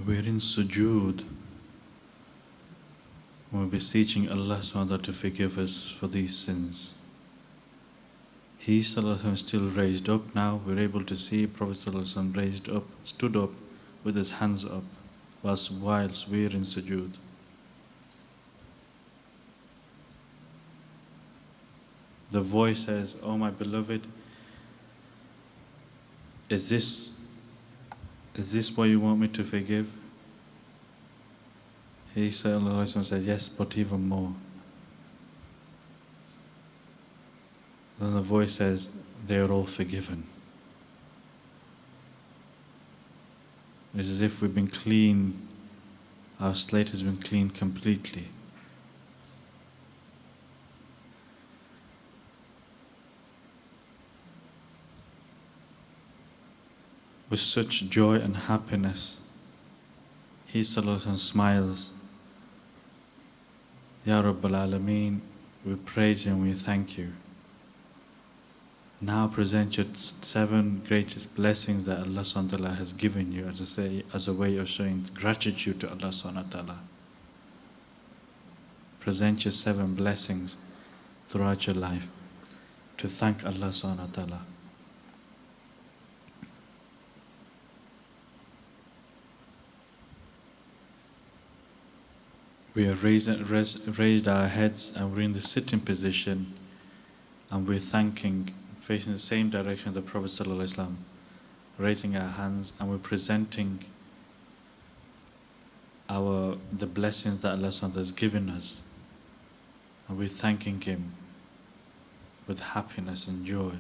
We're in sujood. We're beseeching Allah subhanahu wa ta'ala to forgive us for these sins. He sallallahu alaihi wasallam is still raised up now. We're able to see Prophet sallallahu alaihi wasallam raised up, stood up with his hands up whilst we're in sujood. The voice says, "Oh my beloved, is this what you want me to forgive?" He sallallahu alaihi wasallam said, "Yes, but even more." Then the voice says, "They are all forgiven." It's as if we've been clean, our slate has been cleaned completely. With such joy and happiness, he sallallahu alaihi wasallam smiles. Ya Rabbal Alameen, we praise you and we thank you. Now present your 7 greatest blessings that Allah subhanahu wa ta'ala has given you as a way of showing gratitude to Allah subhanahu wa ta'ala. Present your 7 blessings throughout your life to thank Allah subhanahu wa ta'ala. We have raised our heads and we're in the sitting position and we're thanking, facing the same direction of the Prophet sallallahu alaihi wasallam, raising our hands and we're presenting the blessings that Allah subhanahu wa ta'ala has given us, and we're thanking Him with happiness and joy.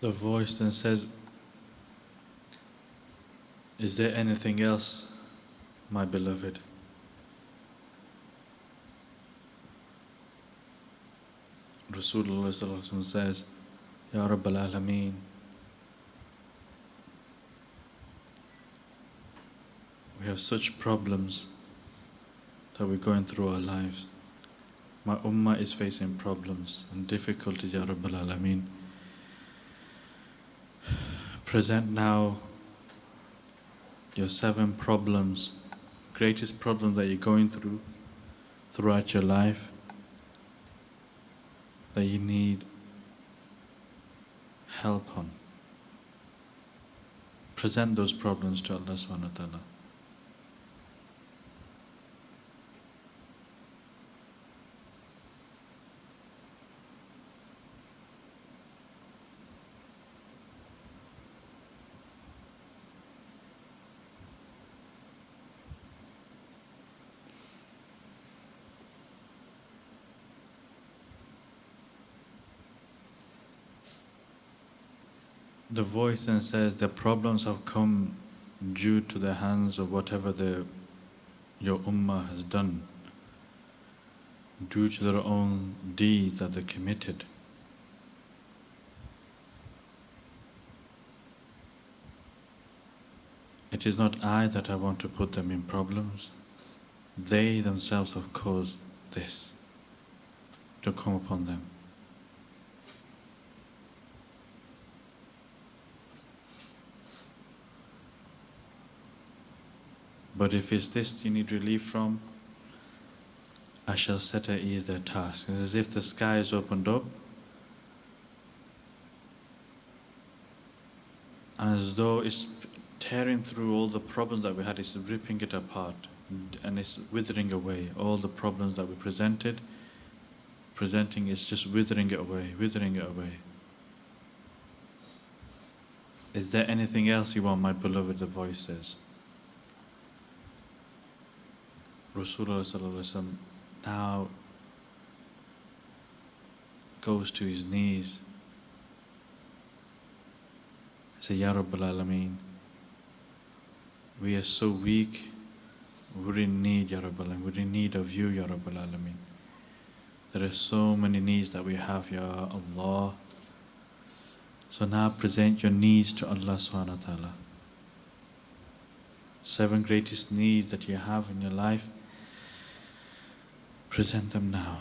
The voice then says, "Is there anything else, my beloved?" Rasulullah sallallahu alaihi wasallam says, "Ya Rabbal Alameen, we have such problems that we're going through our lives. My ummah is facing problems and difficulties, Ya Rabbal Alameen. Present now your 7 problems, greatest problem that you're going through throughout your life, that you need help on. Present those problems to Allah subhanahu wa ta'ala." The voice then says, "The problems have come due to the hands of whatever your ummah has done, due to their own deeds that they committed. It is not I that I want to put them in problems. They themselves have caused this to come upon them." But if it's this you need relief from, I shall set at ease their task. It's as if the sky is opened up, and as though it's tearing through all the problems that we had, it's ripping it apart, and it's withering away. All the problems that we presenting is just withering it away, withering it away. "Is there anything else you want, my beloved?" the voice says. Rasulullah sallallahu alaihi wasallam now goes to his knees and says, "Ya Rabbal Alameen, we are so weak, we're in need, Ya Rabbal Alameen, we're in need of you, Ya Rabbal Alameen. There are so many needs that we have, Ya Allah. So now present your needs to Allah subhanahu wa ta'ala. 7 greatest needs that you have in your life, present them now."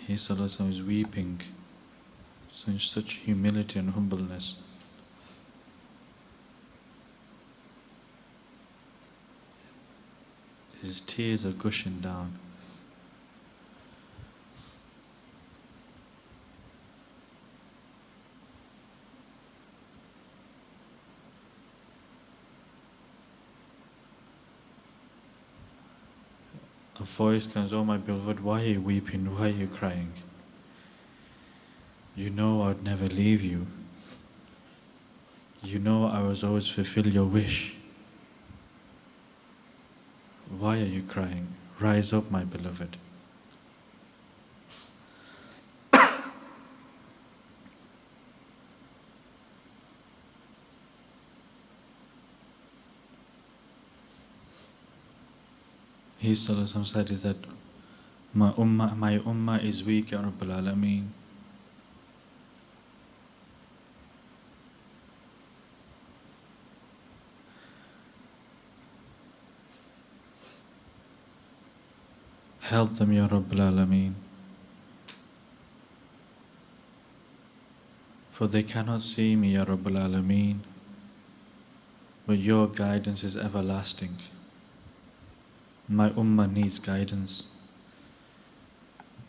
He sallallahu alaihi wasallam is weeping, such humility and humbleness. His tears are gushing down. A voice comes, "Oh my beloved, why are you weeping? Why are you crying? You know I would never leave you. You know I was always fulfill your wish. Why are you crying? Rise up, my beloved." He sallallahu alaihi wasallam said is that my ummah is weak, Ya Rabbal Alameen. Help them, Ya Rabbil Alameen. For they cannot see me, Ya Rabbil Alameen, but your guidance is everlasting. My ummah needs guidance.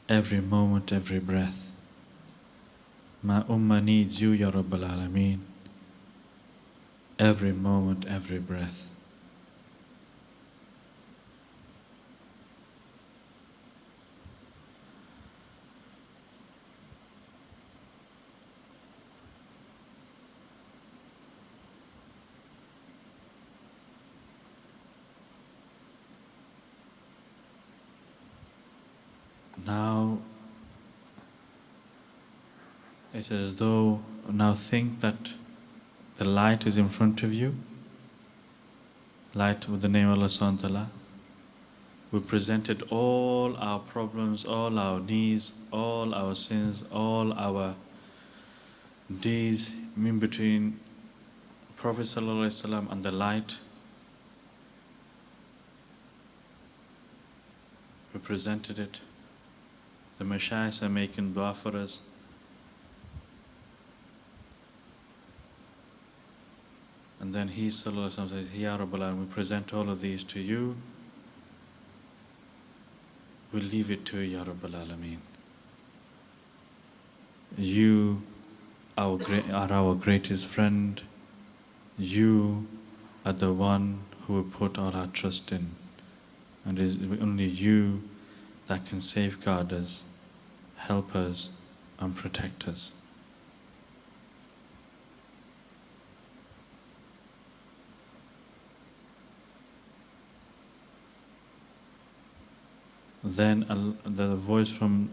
Every moment, every breath. My ummah needs you, Ya Rabbil Alameen. Every moment, every breath. Now, it's as though, now think that the light is in front of you. Light with the name of Allah subhanahu wa ta'ala. We presented all our problems, all our needs, all our sins, all our deeds in between Prophet sallallahu alaihi wasallam and the light. We presented it. The Mashayikhs are making dua for us. And then he sallallahu alaihi wasallam says, Ya Rabbal Alamin, we present all of these to you. We leave it to you, Ya Rabbal Alameen. You are our greatest friend. You are the one who we put all our trust in. And it is only you that can safeguard us, help us, and protect us. Then the voice from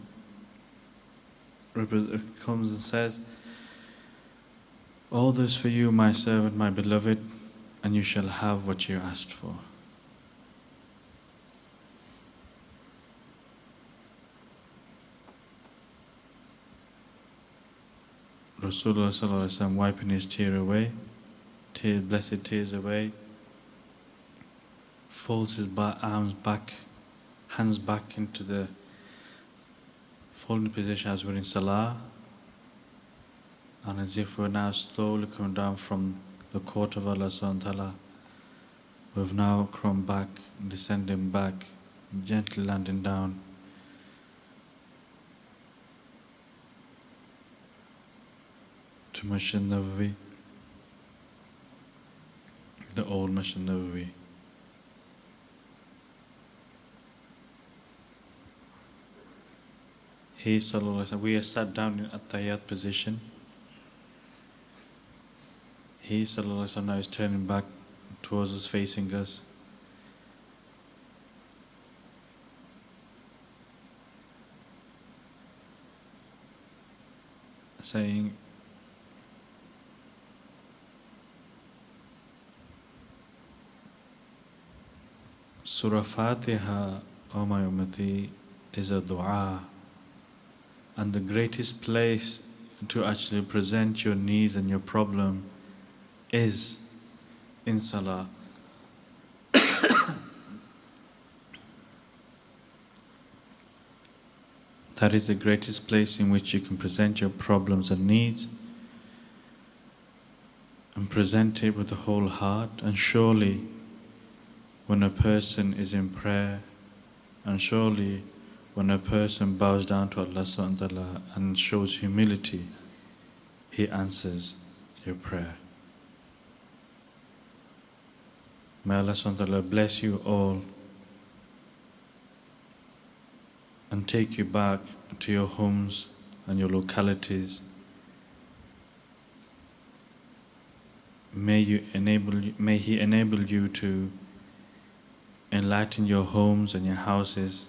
comes and says, all this for you, my servant, my beloved, and you shall have what you asked for. Rasulullah sallallahu alaihi wasallam wiping his tear away, blessed tears away, folds his arms back, hands back into the folding position as we're in salah, and as if we're now slowly coming down from the court of Allah subhanahu wa ta'ala. We've now come back, descending back, gently landing down. To Masjid Nabawi, the old Masjid Nabawi. He sallallahu alaihi wasallam, we are sat down in at-tahiyyat position. He sallallahu alaihi wasallam now is turning back towards us, facing us. Saying, Surah Fatiha, O my ummati, is a dua, and the greatest place to actually present your needs and your problem is in salah. That is the greatest place in which you can present your problems and needs, and present it with the whole heart. And surely when a person is in prayer, and surely when a person bows down to Allah subhanahu wa ta'ala and shows humility, He answers your prayer. May Allah subhanahu wa ta'ala bless you all and take you back to your homes and your localities. May He enable you to enlighten your homes and your houses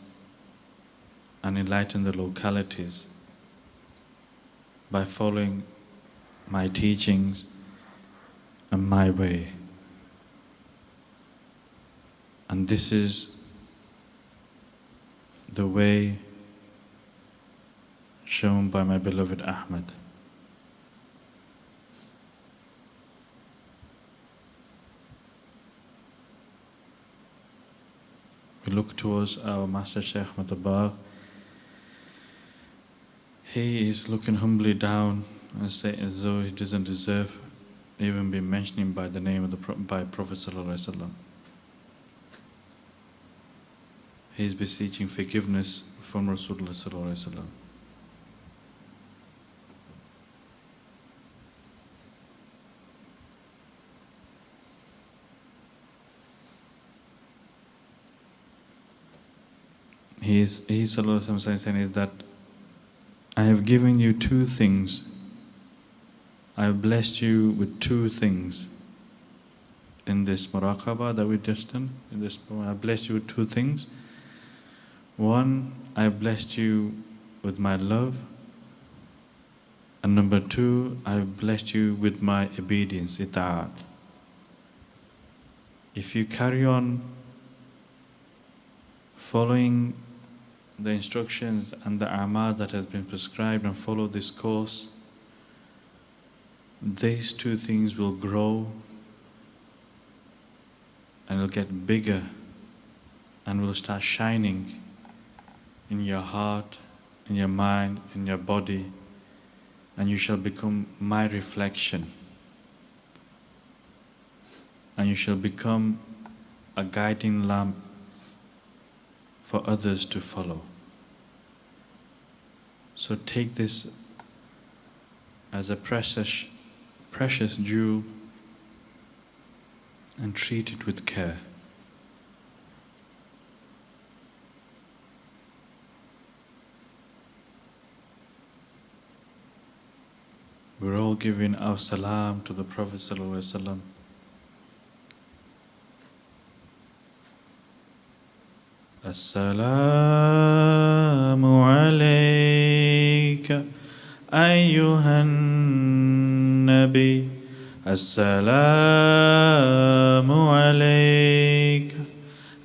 and enlighten the localities by following my teachings and my way. And this is the way shown by my beloved Ahmad. we look towards our Master Shaykh Muraqba, he is looking humbly down and saying as though he doesn't deserve even be mentioned by the name of by Prophet Sallallahu Alaihi Wasallam. He is beseeching forgiveness from Rasulullah Sallallahu Alaihi Wasallam. He Sallallahu Alaihi Wasallam saying is that I have given you two things. I have blessed you with two things. In this muraqabah that we just done, I have blessed you with two things. One, I have blessed you with my love. And number two, I have blessed you with my obedience, ita'at. If you carry on following the instructions and the amal that has been prescribed and follow this course, these two things will grow and will get bigger and will start shining in your heart, in your mind, in your body, and you shall become my reflection. And you shall become a guiding lamp for others to follow. So take this as a precious jewel and treat it with care. We're all giving our salam to the Prophet Sallallahu Alaihi Wasallam. As-salamu alayka ayyuhan nabi. As-salamu alayka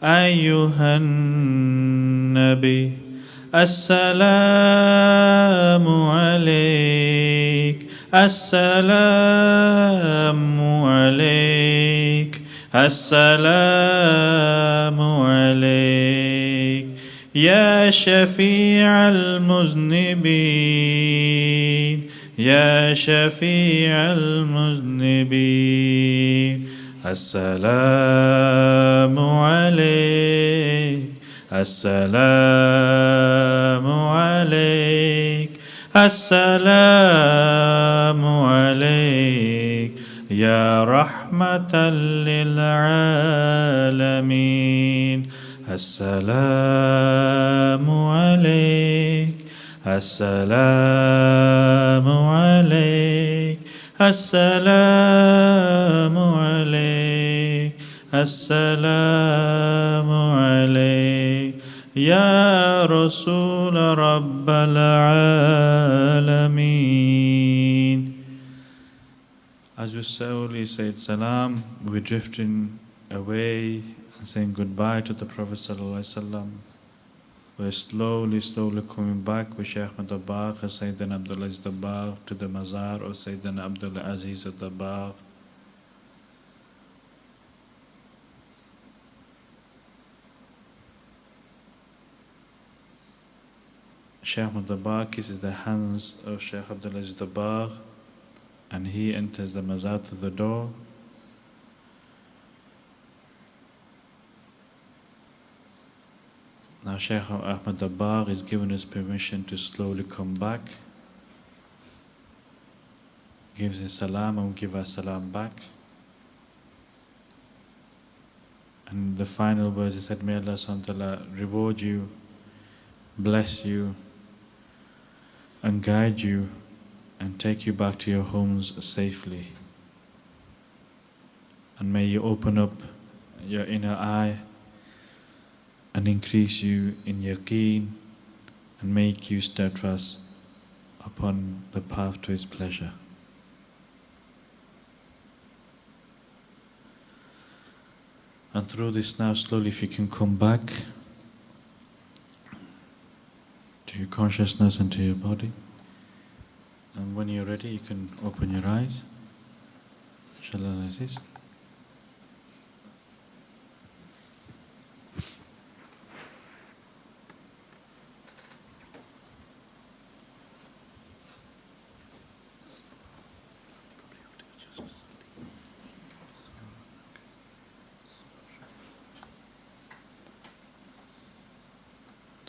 ayyuhan nabi. As-salamu alayka. As-salamu alayk, as-salamu alayk, ya shafi' al-muznibin, ya shafi' al-muznibin, as-salamu alayk, as-salamu alayk. As-salamu alayk ya rahmatan lil alamin. As-salamu alayk. As-salamu alayk. As-salamu alayk. As-salamu alayk ya Rasul Rabbal Alameen. As we slowly said salam, we're drifting away and saying goodbye to the Prophet Sallallahu Alaihi Wasallam. We're slowly coming back with Shaykh Muraqba, Sayyidina Abdul Aziz Dabbagh, to the Mazar of Sayyidina Abdul Aziz Dabbagh. Shaykh Muraqba kisses the hands of Shaykh Abdul Aziz Dabbagh and he enters the mazar through the door. Now Shaykh Ahmad Dabbagh is given his permission to slowly come back. Gives his salam and we give our salam back. And the final words he said, may Allah subhanahu wa ta'ala reward you, bless you, and guide you and take you back to your homes safely. And may you open up your inner eye and increase you in yaqeen and make you steadfast upon the path to His pleasure. And through this now, slowly, if you can come back to your consciousness and to your body. And when you're ready, you can open your eyes. Inshallah, like this.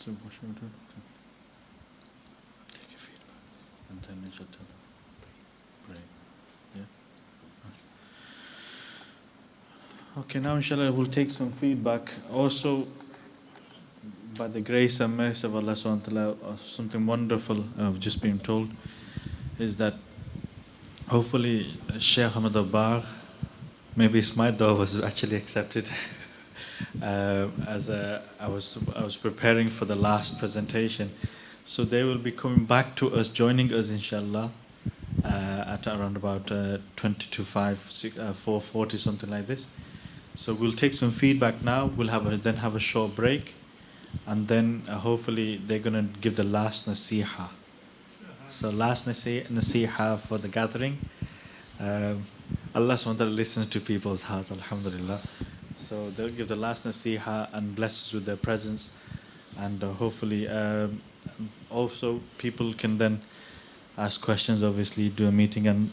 So what should we do? Take your feedback, and then we shall tell them. Pray. Yeah. Okay. Now, inshallah, we'll take some feedback. Also, by the grace and mercy of Allah subhanahu wa ta'ala, something wonderful I've just been told is that hopefully Sheikh Ahmad Abbar, maybe my dua was actually accepted. I was preparing for the last presentation, so they will be coming back to us, joining us inshallah at around about 20 to 4:40, something like this. So we'll take some feedback now. We'll then have a short break, and then hopefully they're going to give the last nasiha. So last nasiha for the gathering. Allah subhanahu wa ta'ala listens to people's hearts, alhamdulillah. So they'll give the last nasiha and bless us with their presence. And hopefully also people can then ask questions, obviously do a meeting. And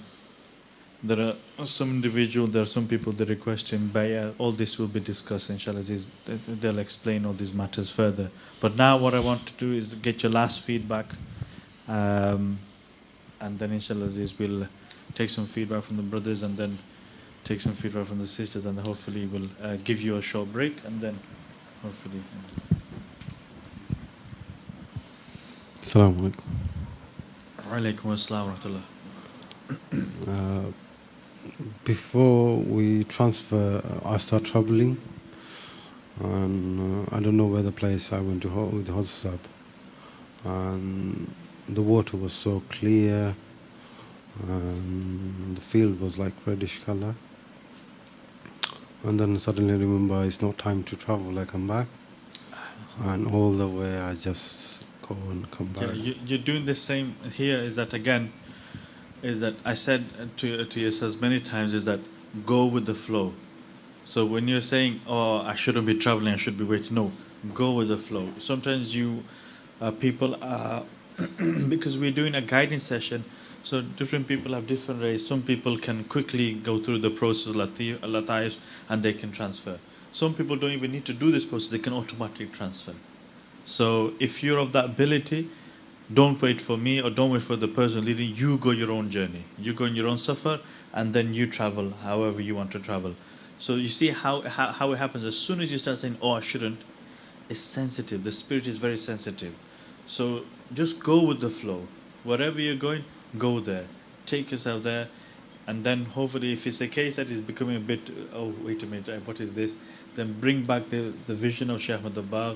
there are some people that request in bay'ah. All this will be discussed, inshallah. They'll explain all these matters further. But now what I want to do is get your last feedback. And then inshallah we'll take some feedback from the brothers and then take some feedback from the sisters, and hopefully we'll give you a short break, and then hopefully. Assalamu alaikum. Wa alaikum assalam wa rahmatullah. Before we transfer, I start traveling, and I don't know where the place I went to with the horses up, and the water was so clear, and the field was like reddish color. And then suddenly I remember it's not time to travel, I come back. And all the way I just go and come back. Yeah, you're doing the same here. Is that I said to yourselves many times, is that go with the flow. So when you're saying, oh, I shouldn't be traveling, I should be waiting, no, go with the flow. Sometimes people are, because we're doing a guidance session, so different people have different rays. Some people can quickly go through the process, lataif, and they can transfer. Some people don't even need to do this process, they can automatically transfer. So if you're of that ability, don't wait for me or don't wait for the person leading. You go your own journey. You go in your own safar, and then you travel however you want to travel. So you see how it happens. As soon as you start saying, oh, I shouldn't, it's sensitive. The spirit is very sensitive. So just go with the flow. Wherever you're going, go there. Take yourself there. And then hopefully if it's a case that is becoming a bit, oh, wait a minute, what is this? Then bring back the vision of Shaykh Ahmad Abbar,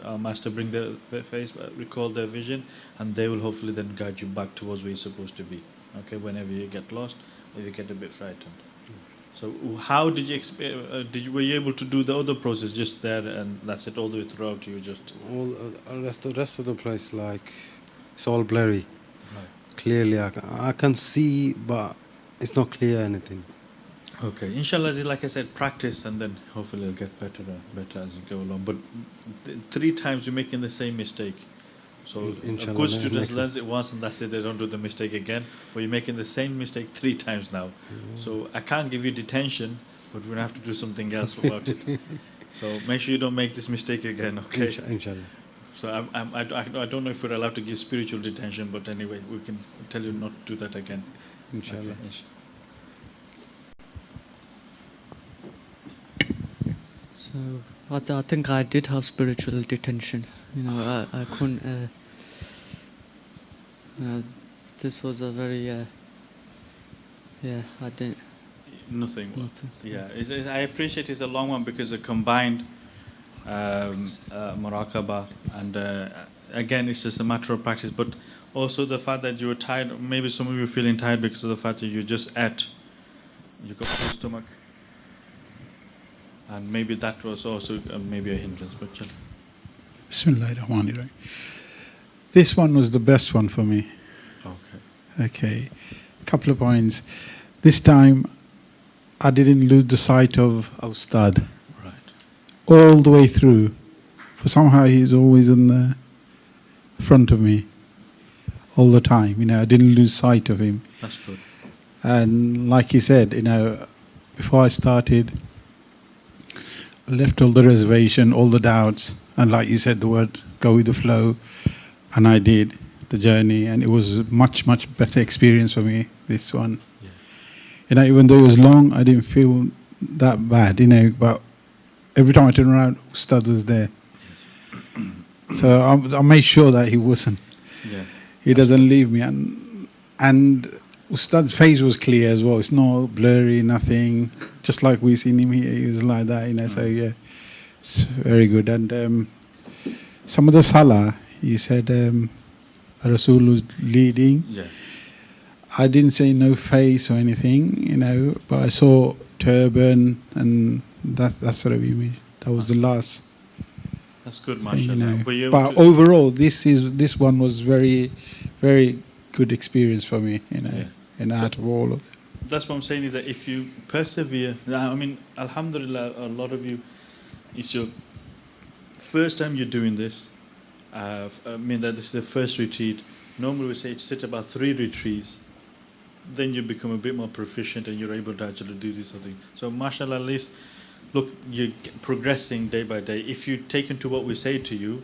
our master, bring their face, recall their vision, and they will hopefully then guide you back towards where you're supposed to be. Okay, whenever you get lost or you get a bit frightened. So how did you were you able to do the other process just there and that's it all the way throughout? You just The rest of the place, like, it's all blurry. Right. Clearly I can see, but it's not clear anything. Okay, inshallah, like I said, practice, and then hopefully it'll get better as you go along. But 3 times you're making the same mistake. So a good student learns it once and that's it, they don't do the mistake again. But you're making the same mistake 3 times now. So I can't give you detention, but we're going to have to do something else about it. So make sure you don't make this mistake again, okay? Inshallah. So I don't know if we're allowed to give spiritual detention, but anyway, we can tell you not to do that again. Inshallah. Okay. So I think I did have spiritual detention. I couldn't. This was a very. I didn't. Nothing. Nothing. Yeah, I appreciate it's a long one because it combined Muraqaba and again it's just a matter of practice, but also the fact that you were tired. Maybe some of you were feeling tired because of the fact that you just ate. You got full stomach. And maybe that was also maybe a hindrance. But Bismillahirrahmanirrahim. This one was the best one for me. Okay. Couple of points. This time, I didn't lose the sight of Ustad. Right. All the way through. For somehow he's always in the front of me. All the time. I didn't lose sight of him. That's good. And like he said, before I started, I left all the reservation, all the doubts, and like you said, the word go with the flow, and I did the journey, and it was a much better experience for me, this one. Yeah. You know, even though it was long, I didn't feel that bad, you know, but every time I turned around, Ustad was there. So I made sure that he wasn't. Yeah. He doesn't leave me, and Ustad's face was clear as well. It's not blurry, nothing. Just like we seen him here, he was like that, you know. So yeah, it's very good. And some of the salah, he said Rasul was leading. Yeah. I didn't say no face or anything, you know, but I saw turban, and that's what I mean. That was the last. That's good, You mashallah. know. But overall, this one was very good experience for me, you know, Yeah. and out of all of them. That's what I'm saying, is that if you persevere, I mean, alhamdulillah, a lot of you, it's your first time you're doing this. I mean that this is the first retreat. Normally we say sit about 3 retreats, then you become a bit more proficient and you're able to actually do this sort of thing. So mashallah, at least, look, you're progressing day by day. If you take into what we say to you,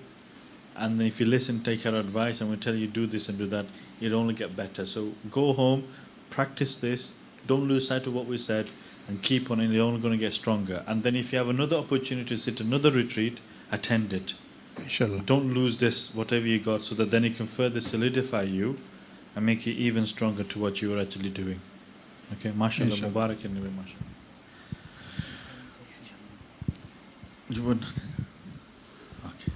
and then if you listen, take our advice, and we tell you do this and do that, it'll only get better. So go home, practice this, don't lose sight of what we said, and keep on, and you're only going to get stronger. And then if you have another opportunity to sit another retreat, attend it. Inshallah. Don't lose this, whatever you got, so that then it can further solidify you and make you even stronger to what you are actually doing. Okay, mashallah, Inshallah. mubarak anyway, mashallah. You would. Okay.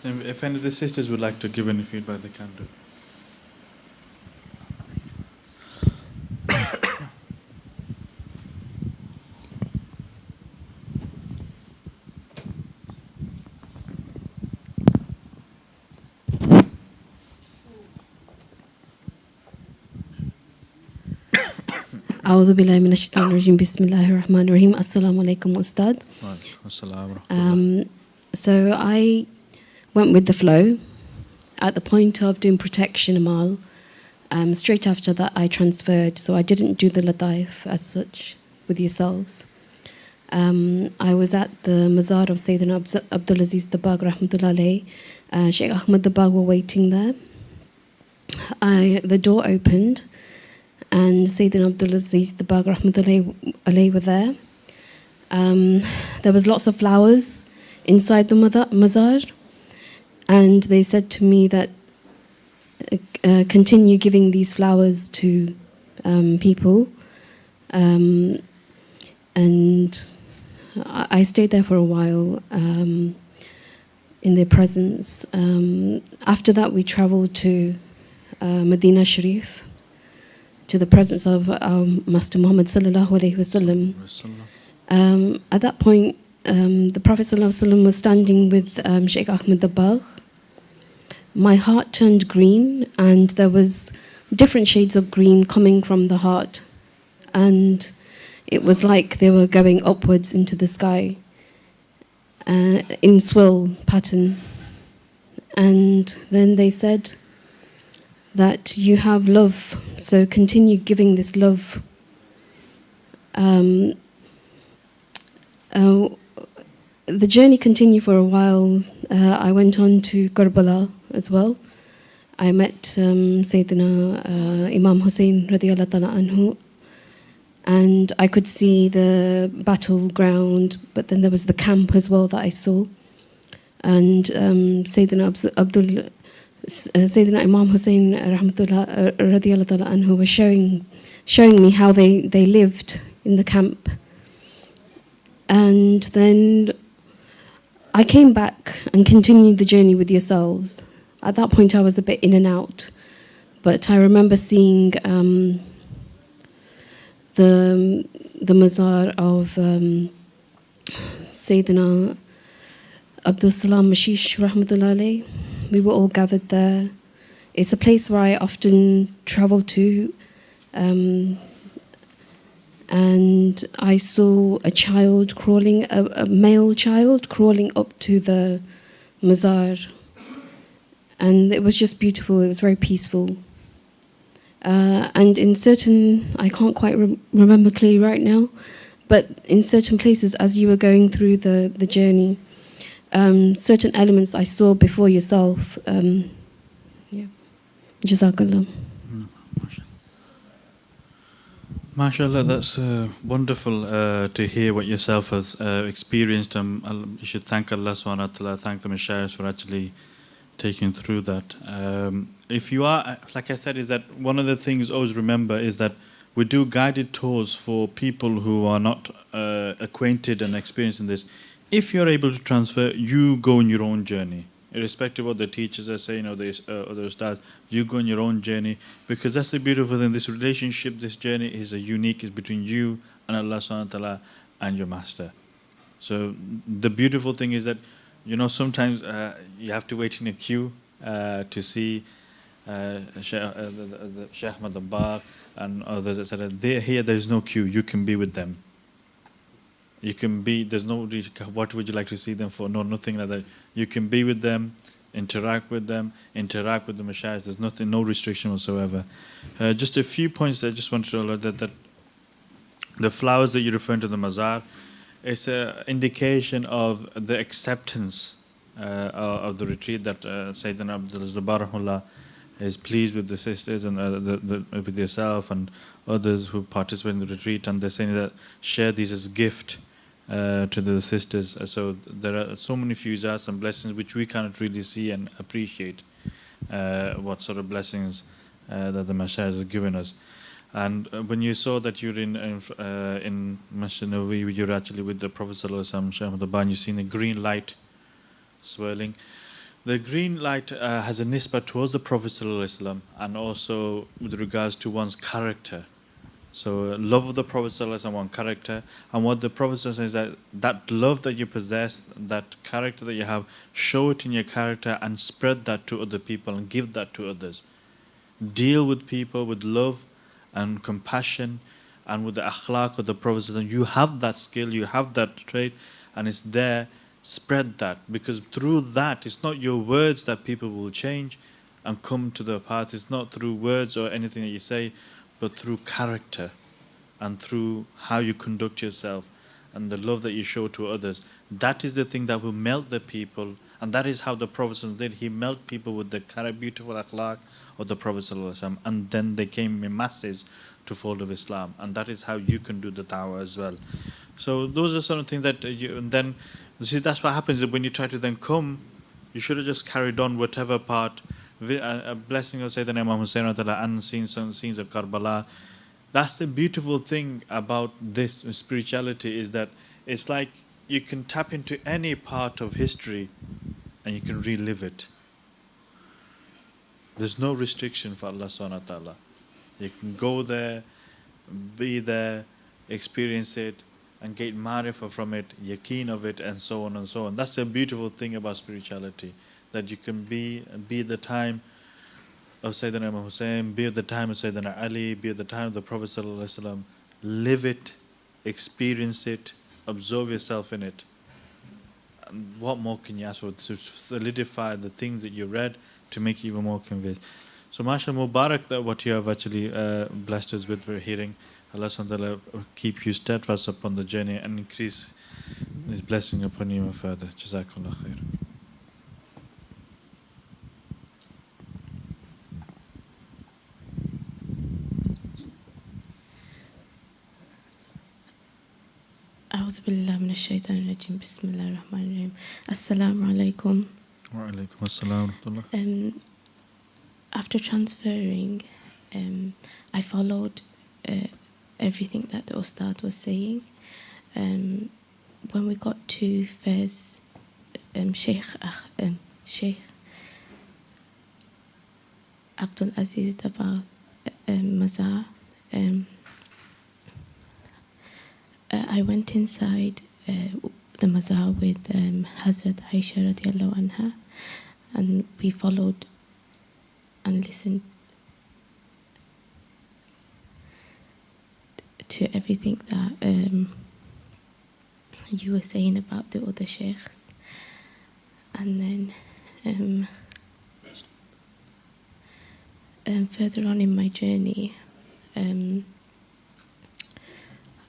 And if any of the sisters would like to give any feedback, they can do. أعوذ بالله من الشيطان الرجيم بسم الله الرحمن الرحيم السلام عليكم أستاذ. So I went with the flow. At the point of doing protection amal, straight after that I transferred, so I didn't do the lataif as such with yourselves. I was at the mazar of Sayyidina Abdul Aziz Dabag rahmatullah alayh. Sheikh Ahmad Dabag were waiting there. The door opened, and Sayyidina Abdul Aziz Dabag rahmatullah alayh were there. There was lots of flowers inside the mazar, and they said to me that continue giving these flowers to people, and I stayed there for a while in their presence. After that we travelled to Medina Sharif, to the presence of Master Muhammad sallallahu alaihi wasallam. At that point, the Prophet sallallahu alaihi wasallam was standing with Sheikh Ahmad Dabagh. My heart turned green, and there was different shades of green coming from the heart, and it was like they were going upwards into the sky in swirl pattern. And then they said that you have love, so continue giving this love. The journey continued for a while. I went on to Karbala as well. I met Sayyidina Imam Hussein radiyallahu ta'ala anhu, and I could see the battleground, but then there was the camp as well that I saw. And Sayyidina Imam Hussein rahmatullah radiyallahu ta'ala anhu was showing me how they lived in the camp. And then I came back and continued the journey with yourselves. At that point I was a bit in and out, but I remember seeing the mazar of Sayyidina Abdul Salam Mashish rahmatullah alayh. We were all gathered there. It's a place where I often travel to, and I saw a child crawling, a male child crawling up to the mazar, and it was just beautiful. It was very peaceful. And in certain, I can't quite remember clearly right now, but in certain places, as you were going through the journey, certain elements I saw before yourself. Yeah. Jazakallah. MashaAllah, that's wonderful to hear what yourself has experienced. You should thank Allah subhanahu wa ta'ala, thank the Mashaykhs for actually taking through that. If you are, like I said, is that one of the things always remember is that we do guided tours for people who are not acquainted and experienced in this. If you're able to transfer, you go on your own journey. Irrespective of what the teachers are saying or the other stars, you go on your own journey, because that's the beautiful thing. This relationship, this journey is unique, is between you and Allah subhanahu wa ta'ala and your master. So the beautiful thing is that, sometimes you have to wait in a queue to see Sheikh Ahmad Abbar and others, etc. Here there is no queue. You can be with them. You can be, there's no, what would you like to see them for? No, nothing like that. You can be with them, interact with the Mashayikh. There's nothing, no restriction whatsoever. Just a few points that I just want to alert that the flowers that you're referring to, the mazar, it's an indication of the acceptance of the retreat, that Sayyidina Abdul Zubarahullah is pleased with the sisters and with yourself and others who participate in the retreat, and they're saying that share these as a gift to the sisters. So there are so many fuzas and blessings which we cannot really see and appreciate what sort of blessings that the Mashayikh have given us. And when you saw that you're in Masjid Nawawi, you're actually with the Prophet Sallallahu Alaihi Wasallam, you've seen a green light swirling. The green light has a nisbah towards the Prophet Sallallahu Alaihi Wasallam, and also with regards to one's character. So love of the Prophet Sallallahu Alaihi Wasallam, one character, and what the Prophet Sallallahu Alaihi Wasallam says, that love that you possess, that character that you have, show it in your character and spread that to other people and give that to others. Deal with people with love and compassion and with the akhlaq of the Prophet Sallallahu Alaihi Wasallam. You have that skill, you have that trait, and it's there. Spread that, because through that, it's not your words that people will change and come to the path. It's not through words or anything that you say, but through character and through how you conduct yourself and the love that you show to others. That is the thing that will melt the people, and that is how the Prophet did. He melted people with the beautiful akhlaq of the Prophet, and then they came in masses to follow Islam, and that is how you can do the da'wah as well. So those are some of the things that and then see, that's what happens when you try to then come. You should have just carried on whatever part, a blessing of Sayyidina Imam Hussain and seen some scenes of Karbala. That's the beautiful thing about this spirituality, is that it's like you can tap into any part of history and you can relive it. There's no restriction for Allah subhanahu wa ta'ala. You can go there, be there, experience it, and get marifah from it, yaqeen of it, and so on and so on. That's the beautiful thing about spirituality, that you can be at the time of Sayyidina Imam Hussain, be at the time of Sayyidina Ali, be at the time of the Prophet Sallallahu Alaihi Wasallam. Live it, experience it, absorb yourself in it. And what more can you ask for? To solidify the things that you read, to make you even more convinced. So mashallah, Mubarak, that what you have actually blessed us with, we're hearing. Allah subhanahu wa ta'ala keep you steadfast upon the journey and increase His blessing upon you even further. Jazakallah khair. أعوذ بالله من الشيطان الرجيم بسم الله الرحمن الرحيم السلام عليكم. Wa alaikum assalam wa rahmatullah. After transferring, I followed everything that the Ustad was saying. When we got to Fez, Sheikh Abdul Aziz Dabar Mazar, I went inside the Mazar with Hazrat Aisha radiallahu anha, and we followed and listened to everything that you were saying about the other sheikhs. And then further on in my journey, I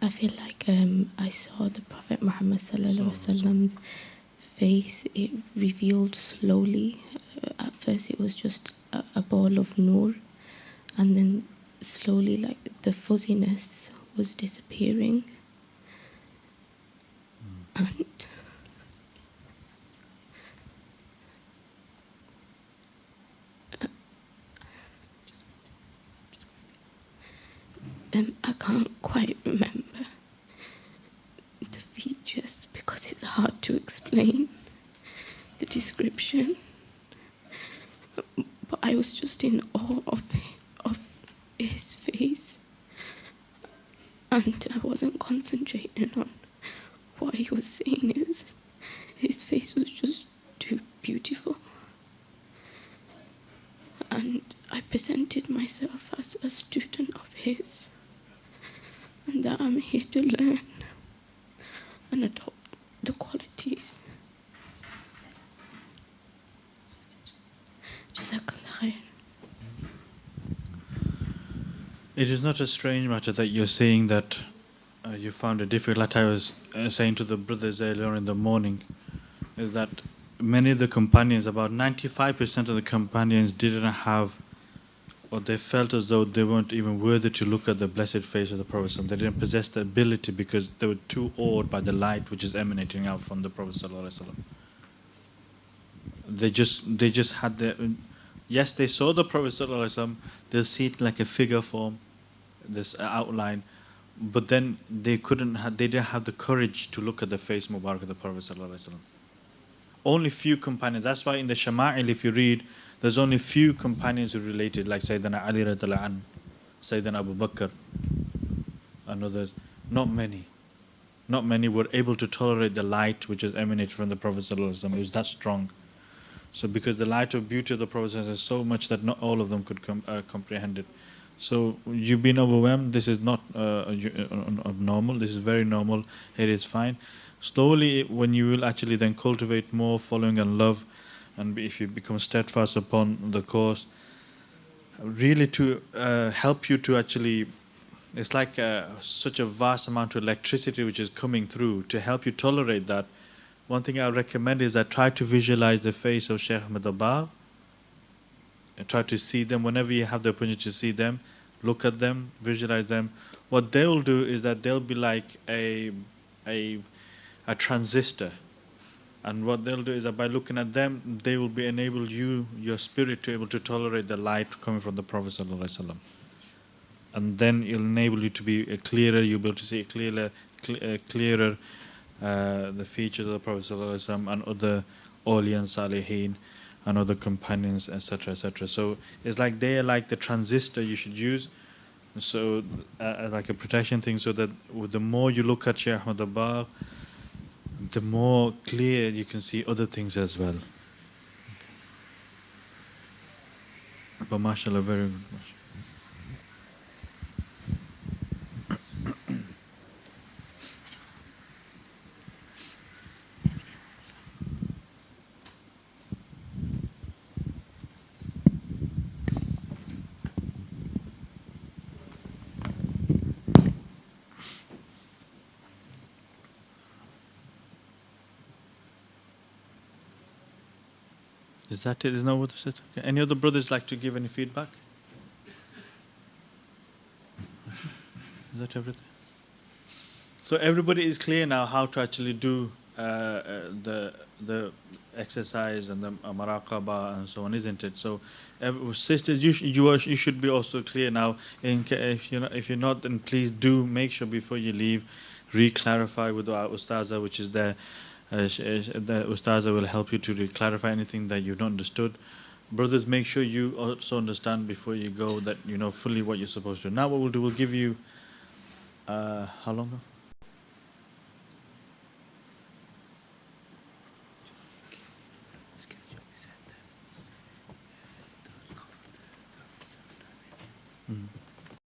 feel like I saw the Prophet Muhammad sallallahu alaihi wasallam's face. It revealed slowly. At first, it was just a ball of nur, and then slowly, like the fuzziness was disappearing, and I can't quite remember the features because it's hard to explain the description. But I was just in awe of his face, and I wasn't concentrating on what he was saying. His face was just too beautiful, and I presented myself as a student of his, and that I'm here to learn and adopt the qualities. Jazakallah khair. It is not a strange matter that you're saying that you found it difficult. Like I was saying to the brothers earlier in the morning, is that many of the companions, about 95% of the companions didn't have, or they felt as though they weren't even worthy to look at the blessed face of the Prophet. They didn't possess the ability because they were too awed by the light which is emanating out from the Prophet. They just had the, yes, they saw the Prophet, they'll see it like a figure form, this outline, but then they didn't have the courage to look at the face Mubarak of the Prophet. Only few companions. That's why in the Shama'il, if you read, there's only few companions who related, like Sayyidina Ali radiallahu anhu, Sayyidina Abu Bakr, and others. Not many. Not many were able to tolerate the light which is emanated from the Prophet. It was that strong. So because the light of beauty of the Prophet is so much that not all of them could comprehend it. So you've been overwhelmed. This is not normal. This is very normal. It is fine. Slowly, when you will actually then cultivate more following and love, and if you become steadfast upon the course, really to help you to actually, it's like such a vast amount of electricity which is coming through to help you tolerate that. One thing I recommend is that try to visualize the face of Sheikh Ahmed Abbar, and try to see them whenever you have the opportunity to see them. Look at them, visualize them. What they'll do is that they'll be like a transistor, and what they'll do is that by looking at them, they will be enable your spirit to able to tolerate the light coming from the Prophet ﷺ. And then it'll enable you to be clearer. You'll be able to see clearer the features of the Prophet ﷺ and other awliya and salihin and other companions, etc., etc. So it's like they are like the transistor you should use, so like a protection thing, so that the more you look at Shaykh Ahmad Abbar, the more clear you can see other things as well. Okay. But mashallah, very good. Mashallah. Is that it? Is no what is it? Okay. Any other brothers like to give any feedback? Is that everything? So everybody is clear now how to actually do the exercise and the Muraqba and so on, isn't it? So, sisters, you should be also clear now. If you're not, then please do make sure before you leave, re-clarify with our ustaza, which is there. The ustaza will help you to clarify anything that you've not understood. Brothers, make sure you also understand before you go that you know fully what you're supposed to do. Now what we'll do, we'll give you how long? Mm.